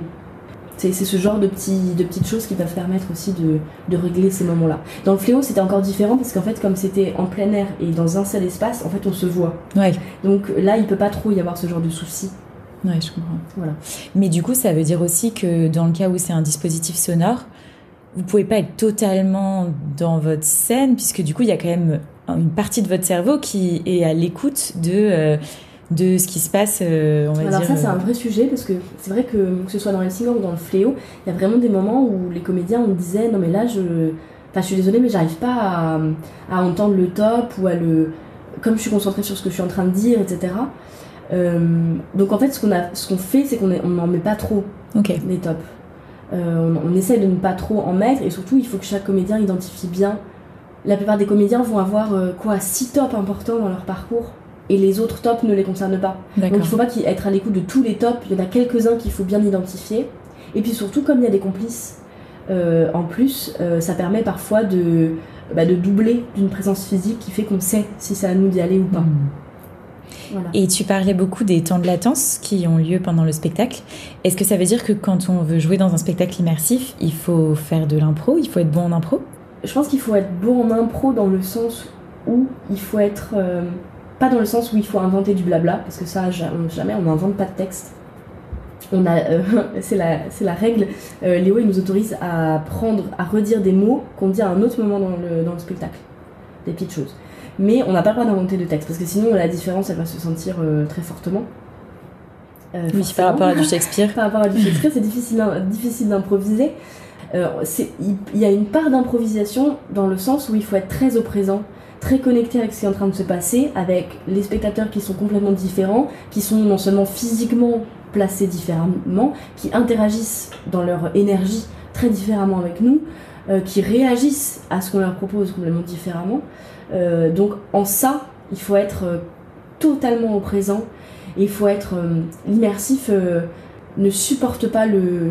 C'est ce genre de petites choses qui peuvent permettre aussi de régler ces moments-là. Dans le Fléau, c'était encore différent parce qu'en fait, comme c'était en plein air et dans un seul espace, en fait, on se voit. Ouais. Donc là, il peut pas trop y avoir ce genre de soucis. Ouais, je comprends. Voilà. Mais du coup, ça veut dire aussi que dans le cas où c'est un dispositif sonore, vous pouvez pas être totalement dans votre scène, puisque du coup, il y a quand même une partie de votre cerveau qui est à l'écoute de ce qui se passe, on va dire... Alors ça, c'est un vrai sujet, parce que c'est vrai que ce soit dans Helsingor ou dans le Fléau, il y a vraiment des moments où les comédiens, on disait, non mais là, je suis désolée, mais j'arrive pas à entendre le top, ou comme je suis concentrée sur ce que je suis en train de dire, etc. Donc en fait, ce qu'on fait, c'est qu'on n'en met pas trop, les tops. On essaie de ne pas trop en mettre, et surtout, il faut que chaque comédien identifie bien. La plupart des comédiens vont avoir 6 tops importants dans leur parcours, et les autres tops ne les concernent pas. D'accord. Donc il ne faut pas être à l'écoute de tous les tops, il y en a quelques-uns qu'il faut bien identifier. Et puis surtout, comme il y a des complices, en plus, ça permet parfois de doubler d'une présence physique qui fait qu'on sait si c'est à nous d'y aller ou pas. Voilà. Et tu parlais beaucoup des temps de latence qui ont lieu pendant le spectacle. Est-ce que ça veut dire que quand on veut jouer dans un spectacle immersif, il faut faire de l'impro, il faut être bon en impro ? Je pense qu'il faut être bon en impro dans le sens où il faut être... pas dans le sens où il faut inventer du blabla, parce que ça, jamais on n'invente pas de texte. C'est la règle. Léo, il nous autorise à redire des mots qu'on dit à un autre moment dans le spectacle. Des petites choses. Mais on n'a pas le droit d'inventer de texte, parce que sinon la différence, elle va se sentir très fortement. Oui, par rapport à du Shakespeare. Par rapport à du Shakespeare, c'est difficile d'improviser. Il y a une part d'improvisation dans le sens où il faut être très au présent, très connecté avec ce qui est en train de se passer, avec les spectateurs qui sont complètement différents, qui sont non seulement physiquement placés différemment, qui interagissent dans leur énergie très différemment avec nous, qui réagissent à ce qu'on leur propose complètement différemment. Donc en ça, il faut être totalement au présent, et il faut être l'immersif ne supporte pas le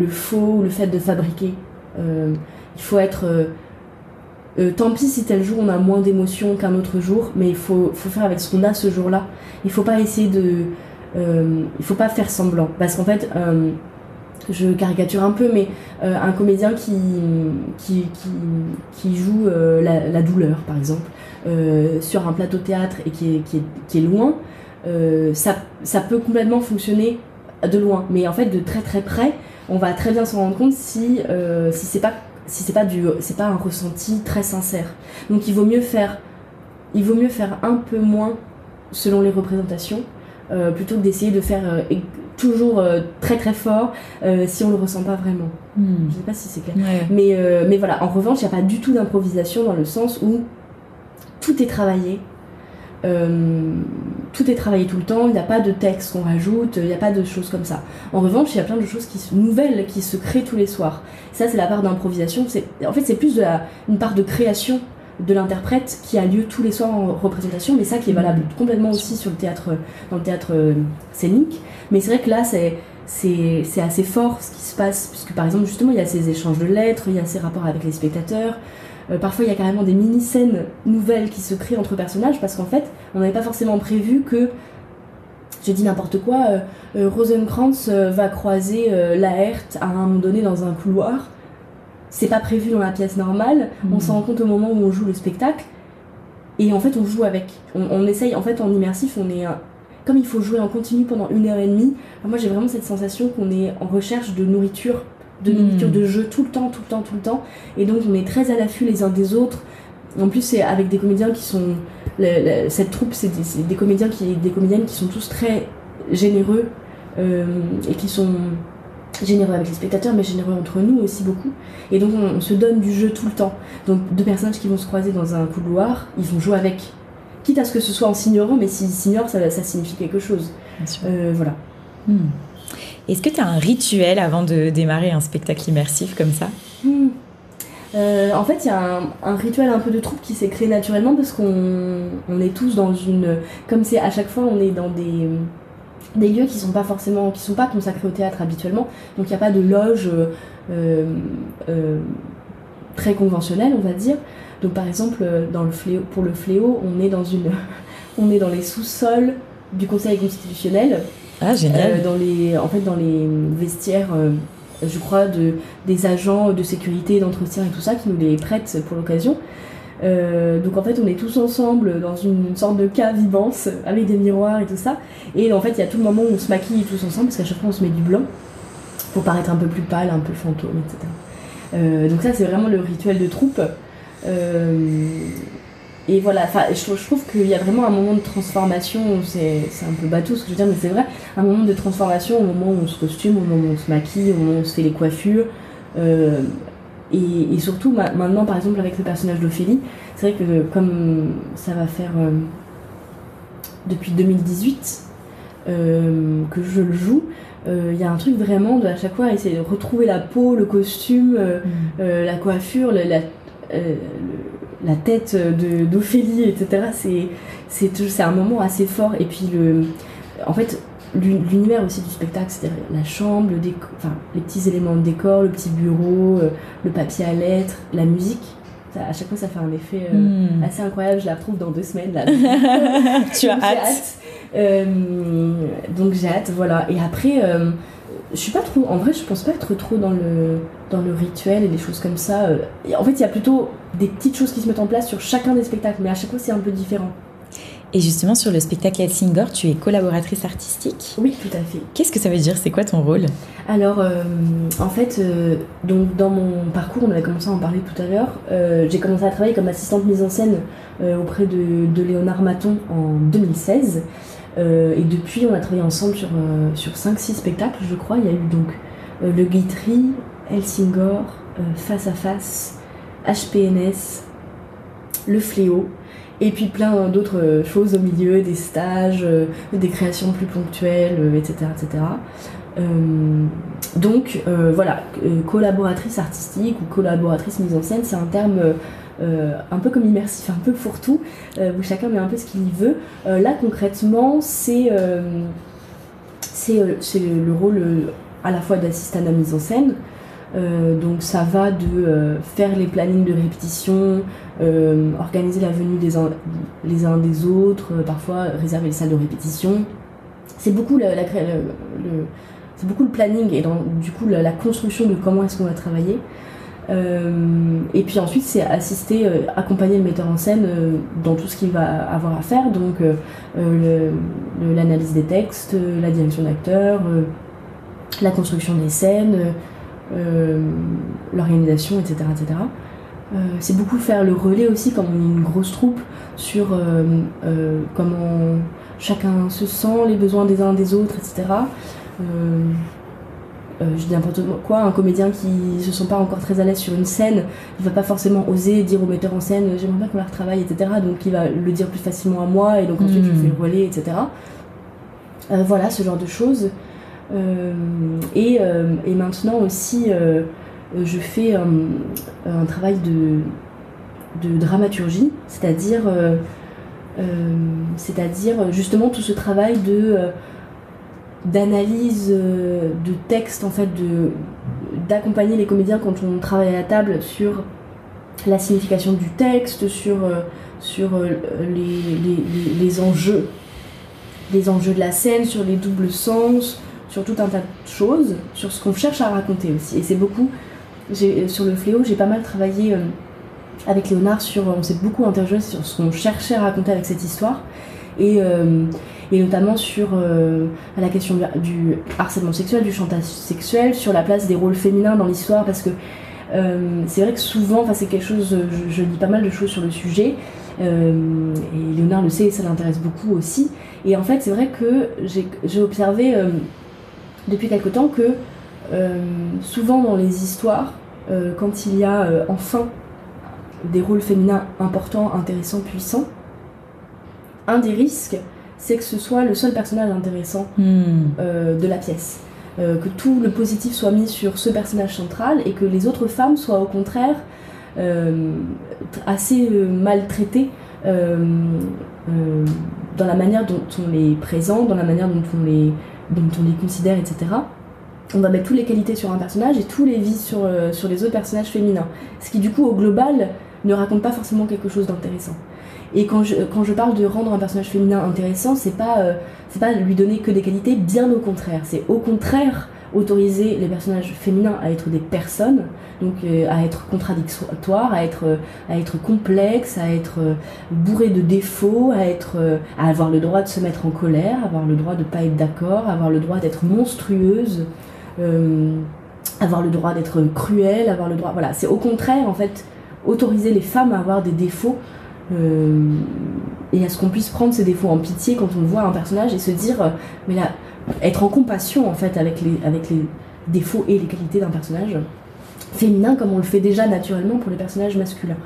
faux ou le fait de fabriquer. Il faut être... tant pis si tel jour on a moins d'émotions qu'un autre jour, mais il faut faire avec ce qu'on a ce jour-là. Il faut pas essayer il faut pas faire semblant, parce qu'en fait, je caricature un peu, mais un comédien qui joue la douleur, par exemple, sur un plateau théâtre et qui est loin, ça peut complètement fonctionner de loin, mais en fait de très très près, on va très bien s'en rendre compte si c'est pas un ressenti très sincère. Donc il vaut mieux faire un peu moins selon les représentations, plutôt que d'essayer de faire toujours très très fort si on le ressent pas vraiment. Je sais pas si c'est clair. Ouais. Mais voilà, en revanche, il n'y a pas du tout d'improvisation dans le sens où tout est travaillé. Tout est travaillé tout le temps, il n'y a pas de texte qu'on rajoute, il n'y a pas de choses comme ça. En revanche, il y a plein de choses nouvelles qui se créent tous les soirs. Ça, c'est la part d'improvisation. En fait, c'est plus une part de création de l'interprète qui a lieu tous les soirs en représentation, mais ça qui est valable complètement aussi dans le théâtre scénique. Mais c'est vrai que là, c'est assez fort ce qui se passe, puisque par exemple, justement, il y a ces échanges de lettres, il y a ces rapports avec les spectateurs. Parfois, il y a carrément des mini-scènes nouvelles qui se créent entre personnages, parce qu'en fait, on n'avait pas forcément prévu que, je dis n'importe quoi, Rosencrantz va croiser Laërte à un moment donné dans un couloir. C'est pas prévu dans la pièce normale, on s'en rend compte au moment où on joue le spectacle, et en fait on joue avec. On essaye, en fait en immersif, comme il faut jouer en continu pendant 1h30, moi j'ai vraiment cette sensation qu'on est en recherche de nourriture de jeu tout le temps, et donc on est très à l'affût les uns des autres. En plus c'est avec des comédiens qui sont... cette troupe, c'est des comédiennes qui sont tous très généreux, et qui sont... généreux avec les spectateurs, mais généreux entre nous aussi beaucoup. Et donc on se donne du jeu tout le temps. Donc deux personnages qui vont se croiser dans un couloir, ils vont jouer avec. Quitte à ce que ce soit en s'ignorant, mais s'ils s'ignorent, ça signifie quelque chose. Bien sûr. Voilà. Est-ce que tu as un rituel avant de démarrer un spectacle immersif comme ça ? En fait, il y a un rituel un peu de troupe qui s'est créé naturellement parce qu'on est tous dans une... Comme c'est à chaque fois, on est dans des lieux qui sont pas consacrés au théâtre habituellement, donc il n'y a pas de loge très conventionnelle, on va dire. Donc par exemple pour le Fléau, on est dans les sous-sols du Conseil constitutionnel. Ah, génial. Dans les vestiaires je crois des agents de sécurité, d'entretien et tout ça qui nous les prêtent pour l'occasion. Donc en fait on est tous ensemble dans une sorte de cave immense avec des miroirs et tout ça, et en fait il y a tout le moment où on se maquille tous ensemble parce qu'à chaque fois on se met du blanc pour paraître un peu plus pâle, un peu fantôme, etc. Donc ça c'est vraiment le rituel de troupe, et voilà, je trouve qu'il y a vraiment un moment de transformation, c'est un peu bateau ce que je veux dire, mais c'est vrai, un moment de transformation au moment où on se costume, au moment où on se maquille, au moment où on se fait les coiffures. Et surtout maintenant par exemple avec le personnage d'Ophélie, c'est vrai que comme ça va faire depuis 2018 que je le joue, il y a un truc vraiment à chaque fois essayer de retrouver la peau, le costume, la coiffure, la tête d'Ophélie, etc. C'est un moment assez fort. Et puis en fait l'univers aussi du spectacle, c'est-à-dire la chambre, les petits éléments de décor, le petit bureau, le papier à lettres, la musique, à chaque fois ça fait un effet assez incroyable. Je la retrouve dans 2 semaines là. Tu as hâte. Donc j'ai hâte, voilà. Et après je suis pas trop, en vrai je pense pas être trop dans le rituel et des choses comme ça. En fait il y a plutôt des petites choses qui se mettent en place sur chacun des spectacles, mais à chaque fois c'est un peu différent. Et justement, sur le spectacle Helsingør, tu es collaboratrice artistique. Oui, tout à fait. Qu'est-ce que ça veut dire ? C'est quoi ton rôle ? Alors, en fait, donc dans mon parcours, on avait commencé à en parler tout à l'heure, j'ai commencé à travailler comme assistante mise en scène auprès de Léonard Maton en 2016. Et depuis, on a travaillé ensemble sur 5-6 spectacles, je crois. Il y a eu donc Le Guitry, Helsingør, Face à Face, HPNS, Le Fléau, et puis plein d'autres choses au milieu, des stages, des créations plus ponctuelles, etc. etc. Donc voilà, collaboratrice artistique ou collaboratrice mise en scène, c'est un terme un peu comme immersif, un peu fourre-tout, où chacun met un peu ce qu'il y veut. Là concrètement, c'est le rôle à la fois d'assistant à la mise en scène. Donc ça va de faire les plannings de répétition, organiser la venue les uns des autres, parfois réserver les salles de répétition. C'est beaucoup c'est beaucoup le planning et du coup la construction de comment est-ce qu'on va travailler. Et puis ensuite c'est assister, accompagner le metteur en scène dans tout ce qu'il va avoir à faire, donc l'analyse des textes, la direction d'acteur, la construction des scènes, l'organisation, etc. etc. C'est beaucoup faire le relais aussi, comme on est une grosse troupe, sur comment chacun se sent, les besoins des uns des autres, etc. Je dis n'importe quoi, un comédien qui se sent pas encore très à l'aise sur une scène, il va pas forcément oser dire au metteur en scène j'aimerais bien qu'on la retravaille, etc. Donc il va le dire plus facilement à moi et donc ensuite je fais le relais, etc. Voilà, ce genre de choses. Et maintenant aussi, je fais un travail de dramaturgie, c'est-à-dire justement tout ce travail d'analyse de texte, en fait, d'accompagner les comédiens quand on travaille à la table sur la signification du texte, sur les enjeux de la scène, sur les doubles sens, sur tout un tas de choses, sur ce qu'on cherche à raconter aussi. Et c'est beaucoup, sur le Fléau, j'ai pas mal travaillé avec Léonard on s'est beaucoup interrogé sur ce qu'on cherchait à raconter avec cette histoire. Et notamment sur la question du harcèlement sexuel, du chantage sexuel, sur la place des rôles féminins dans l'histoire, parce que c'est vrai que souvent, c'est quelque chose, je lis pas mal de choses sur le sujet, et Léonard le sait, et ça l'intéresse beaucoup aussi, et en fait c'est vrai que j'ai observé depuis quelque temps que souvent dans les histoires, quand il y a enfin des rôles féminins importants, intéressants, puissants, un des risques, c'est que ce soit le seul personnage intéressant de la pièce. Que tout le positif soit mis sur ce personnage central et que les autres femmes soient au contraire assez maltraitées dans la manière dont on les présente, dans la manière dont on les considère, etc. On va mettre toutes les qualités sur un personnage et tous les vices sur les autres personnages féminins. Ce qui du coup au global ne raconte pas forcément quelque chose d'intéressant. Et quand je parle de rendre un personnage féminin intéressant, c'est pas lui donner que des qualités, bien au contraire. C'est au contraire autoriser les personnages féminins à être des personnes, donc à être contradictoires, à être complexes, à être bourrés de défauts, à avoir le droit de se mettre en colère, avoir le droit de pas être d'accord, avoir le droit d'être monstrueuse, avoir le droit d'être cruelle, avoir le droit... Voilà, c'est au contraire, en fait, autoriser les femmes à avoir des défauts et à ce qu'on puisse prendre ces défauts en pitié quand on voit un personnage et se dire mais là, être en compassion en fait avec les défauts et les qualités d'un personnage féminin comme on le fait déjà naturellement pour les personnages masculins.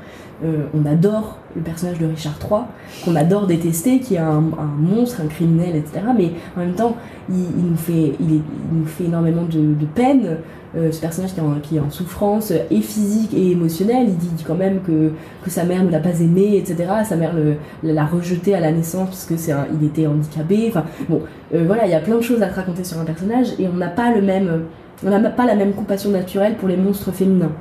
On adore le personnage de Richard III, qu'on adore détester, qui est un monstre, un criminel, etc. Mais en même temps, il nous fait énormément de peine. Ce personnage qui est en souffrance et physique et émotionnelle, il dit quand même que sa mère ne l'a pas aimé, etc. Sa mère l'a rejeté à la naissance parce que il était handicapé. Enfin bon, voilà, il y a plein de choses à te raconter sur un personnage et on n'a pas la même compassion naturelle pour les monstres féminins.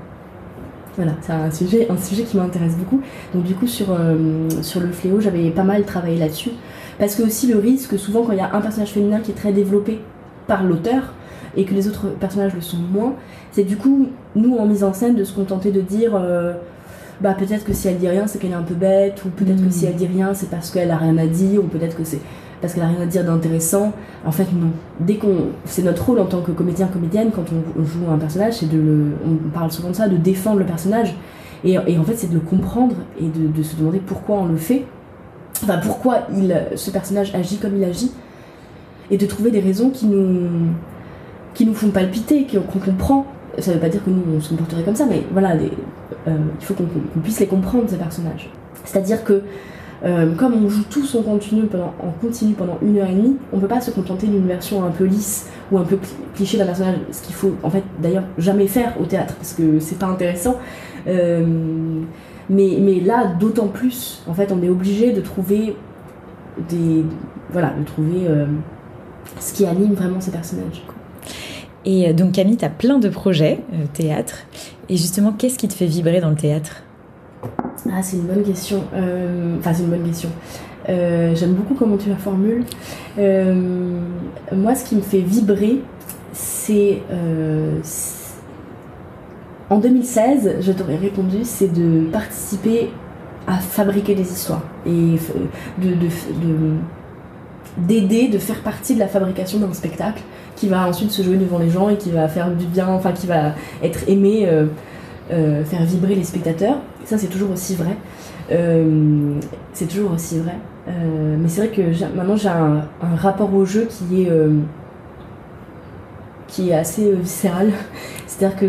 Voilà, c'est un sujet qui m'intéresse beaucoup. Donc du coup sur le Fléau, j'avais pas mal travaillé là-dessus parce que aussi le risque, souvent quand il y a un personnage féminin qui est très développé par l'auteur et que les autres personnages le sont moins, c'est du coup, nous en mise en scène, de se contenter de dire peut-être que si elle dit rien, c'est qu'elle est un peu bête, ou peut-être que si elle dit rien, c'est parce qu'elle a rien à dire, ou peut-être que c'est parce qu'elle a rien à dire d'intéressant. En fait, non. C'est notre rôle en tant que comédien, comédienne, quand on joue un personnage, on parle souvent de ça, de défendre le personnage, et en fait, c'est de le comprendre, et de se demander pourquoi on le fait, enfin, pourquoi ce personnage agit comme il agit, et de trouver des raisons qui nous font palpiter, qu'on comprend. Ça veut pas dire que nous on se comporterait comme ça, mais voilà, il faut qu'on puisse les comprendre, ces personnages. C'est-à-dire que comme on joue tous en continu pendant 1h30, on peut pas se contenter d'une version un peu lisse ou un peu cliché d'un personnage, ce qu'il faut en fait d'ailleurs jamais faire au théâtre parce que c'est pas intéressant. Mais là, d'autant plus, en fait, on est obligé de trouver ce qui anime vraiment ces personnages. Et donc Camille, tu as plein de projets théâtre. Et justement, qu'est-ce qui te fait vibrer dans le théâtre ? Ah, c'est une bonne question. C'est une bonne question. J'aime beaucoup comment tu la formules. Moi, ce qui me fait vibrer, c'est... en 2016, je t'aurais répondu, c'est de participer à fabriquer des histoires. Et d'aider, de faire partie de la fabrication d'un spectacle qui va ensuite se jouer devant les gens et qui va faire du bien, enfin qui va être aimé, faire vibrer les spectateurs. Ça c'est toujours aussi vrai. C'est toujours aussi vrai. Mais c'est vrai que maintenant j'ai un rapport au jeu qui est assez viscéral. C'est-à-dire que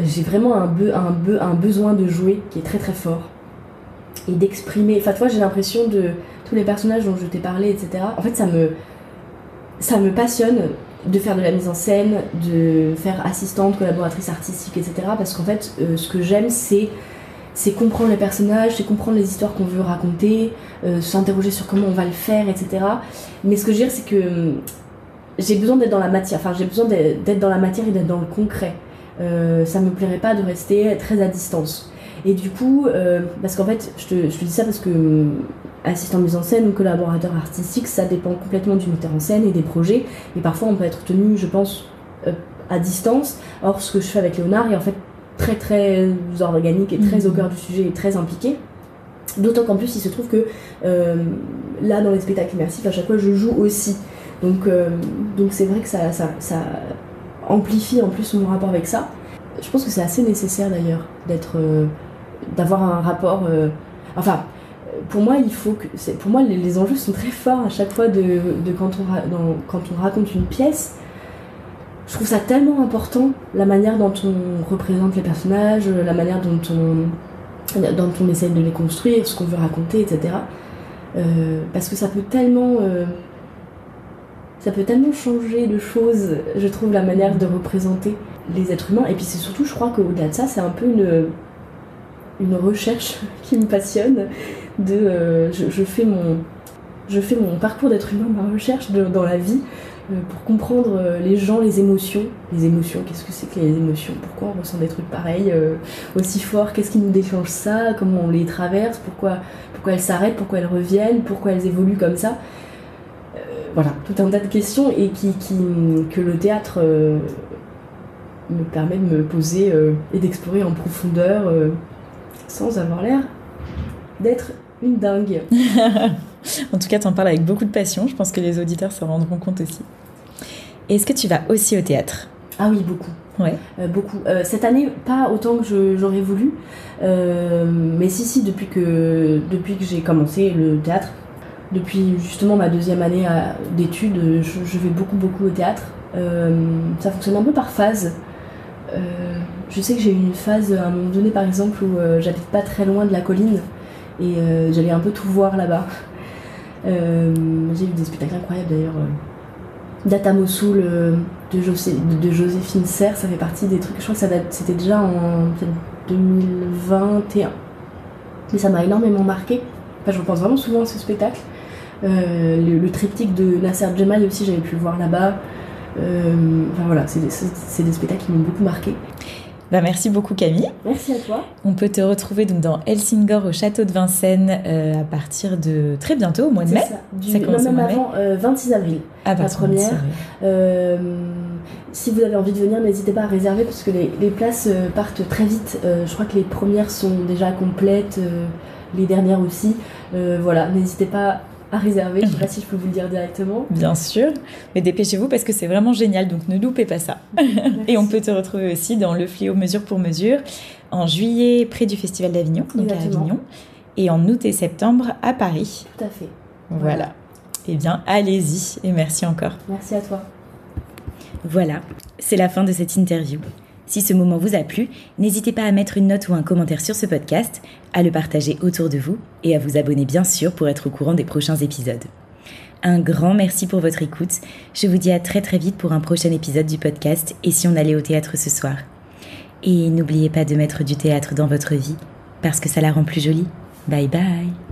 j'ai vraiment un besoin de jouer qui est très très fort et d'exprimer. Enfin, tu vois, j'ai l'impression de tous les personnages dont je t'ai parlé, etc. En fait, ça me passionne de faire de la mise en scène, de faire assistante, collaboratrice artistique, etc. Parce qu'en fait, ce que j'aime, c'est comprendre les personnages, c'est comprendre les histoires qu'on veut raconter, s'interroger sur comment on va le faire, etc. Mais ce que je veux dire, c'est que j'ai besoin d'être dans la matière. Enfin, j'ai besoin d'être dans la matière et d'être dans le concret. Ça me plairait pas de rester très à distance. Et du coup, parce qu'en fait, je te dis ça parce que assistant mise en scène ou collaborateur artistique, ça dépend complètement du metteur en scène et des projets. Et parfois, on peut être tenu, je pense, à distance. Or, ce que je fais avec Léonard est en fait très très organique et très au cœur du sujet et très impliqué. D'autant qu'en plus, il se trouve que là, dans les spectacles immersifs, à chaque fois, je joue aussi. Donc c'est vrai que ça amplifie en plus mon rapport avec ça. Je pense que c'est assez nécessaire d'ailleurs d'avoir un rapport. Enfin, pour moi, pour moi, les enjeux sont très forts à chaque fois de quand on raconte une pièce. Je trouve ça tellement important, la manière dont on représente les personnages, la manière dont on essaie de les construire, ce qu'on veut raconter, etc. Parce que ça peut tellement changer de choses, je trouve, la manière de représenter les êtres humains. Et puis c'est surtout, je crois qu'au-delà de ça, c'est un peu une recherche qui me passionne. Je fais mon parcours d'être humain, ma recherche dans la vie, pour comprendre les gens, les émotions. Les émotions, qu'est-ce que c'est que les émotions? Pourquoi on ressent des trucs pareils, aussi forts? Qu'est-ce qui nous déclenche ça? Comment on les traverse? Pourquoi elles s'arrêtent? Pourquoi elles reviennent? Pourquoi elles évoluent comme ça? Voilà, tout un tas de questions et que le théâtre me permet de me poser et d'explorer en profondeur sans avoir l'air d'être une dingue. En tout cas, t'en parles avec beaucoup de passion. Je pense que les auditeurs s'en rendront compte aussi. Est-ce que tu vas aussi au théâtre? Ah oui, beaucoup. Ouais. Beaucoup. Cette année, pas autant que j'aurais voulu. Mais si, depuis que j'ai commencé le théâtre, depuis justement ma deuxième année d'études, je vais beaucoup au théâtre. Ça fonctionne un peu par phase. Je sais que j'ai eu une phase à un moment donné, par exemple, où j'habite pas très loin de la colline et j'allais un peu tout voir là-bas. J'ai vu des spectacles incroyables d'ailleurs. Data Mossoul de Joséphine Serre, ça fait partie des trucs, je crois que c'était déjà en 2021. Mais ça m'a énormément marqué. Enfin, je repense vraiment souvent à ce spectacle. Le triptyque de Nasser Djemal aussi, j'avais pu le voir là-bas. Enfin voilà, c'est des spectacles qui m'ont beaucoup marqué. Merci beaucoup Camille. Merci à toi. On peut te retrouver donc dans Helsingør au château de Vincennes à partir de très bientôt, au mois de mai. Ça commence même avant 26 avril. La première. Si vous avez envie de venir, n'hésitez pas à réserver parce que les places partent très vite. Je crois que les premières sont déjà complètes, les dernières aussi. Voilà, n'hésitez pas à réserver, je ne sais pas si je peux vous le dire directement. Bien sûr, mais dépêchez-vous parce que c'est vraiment génial, donc ne loupez pas ça. Et on peut te retrouver aussi dans Le Fléau Mesure pour Mesure en juillet près du Festival d'Avignon, donc à Avignon, et en août et septembre à Paris. Tout à fait. Voilà. Eh bien, allez-y et merci encore. Merci à toi. Voilà, c'est la fin de cette interview. Si ce moment vous a plu, n'hésitez pas à mettre une note ou un commentaire sur ce podcast, à le partager autour de vous et à vous abonner bien sûr pour être au courant des prochains épisodes. Un grand merci pour votre écoute. Je vous dis à très très vite pour un prochain épisode du podcast Et si on allait au théâtre ce soir. Et n'oubliez pas de mettre du théâtre dans votre vie parce que ça la rend plus jolie. Bye bye.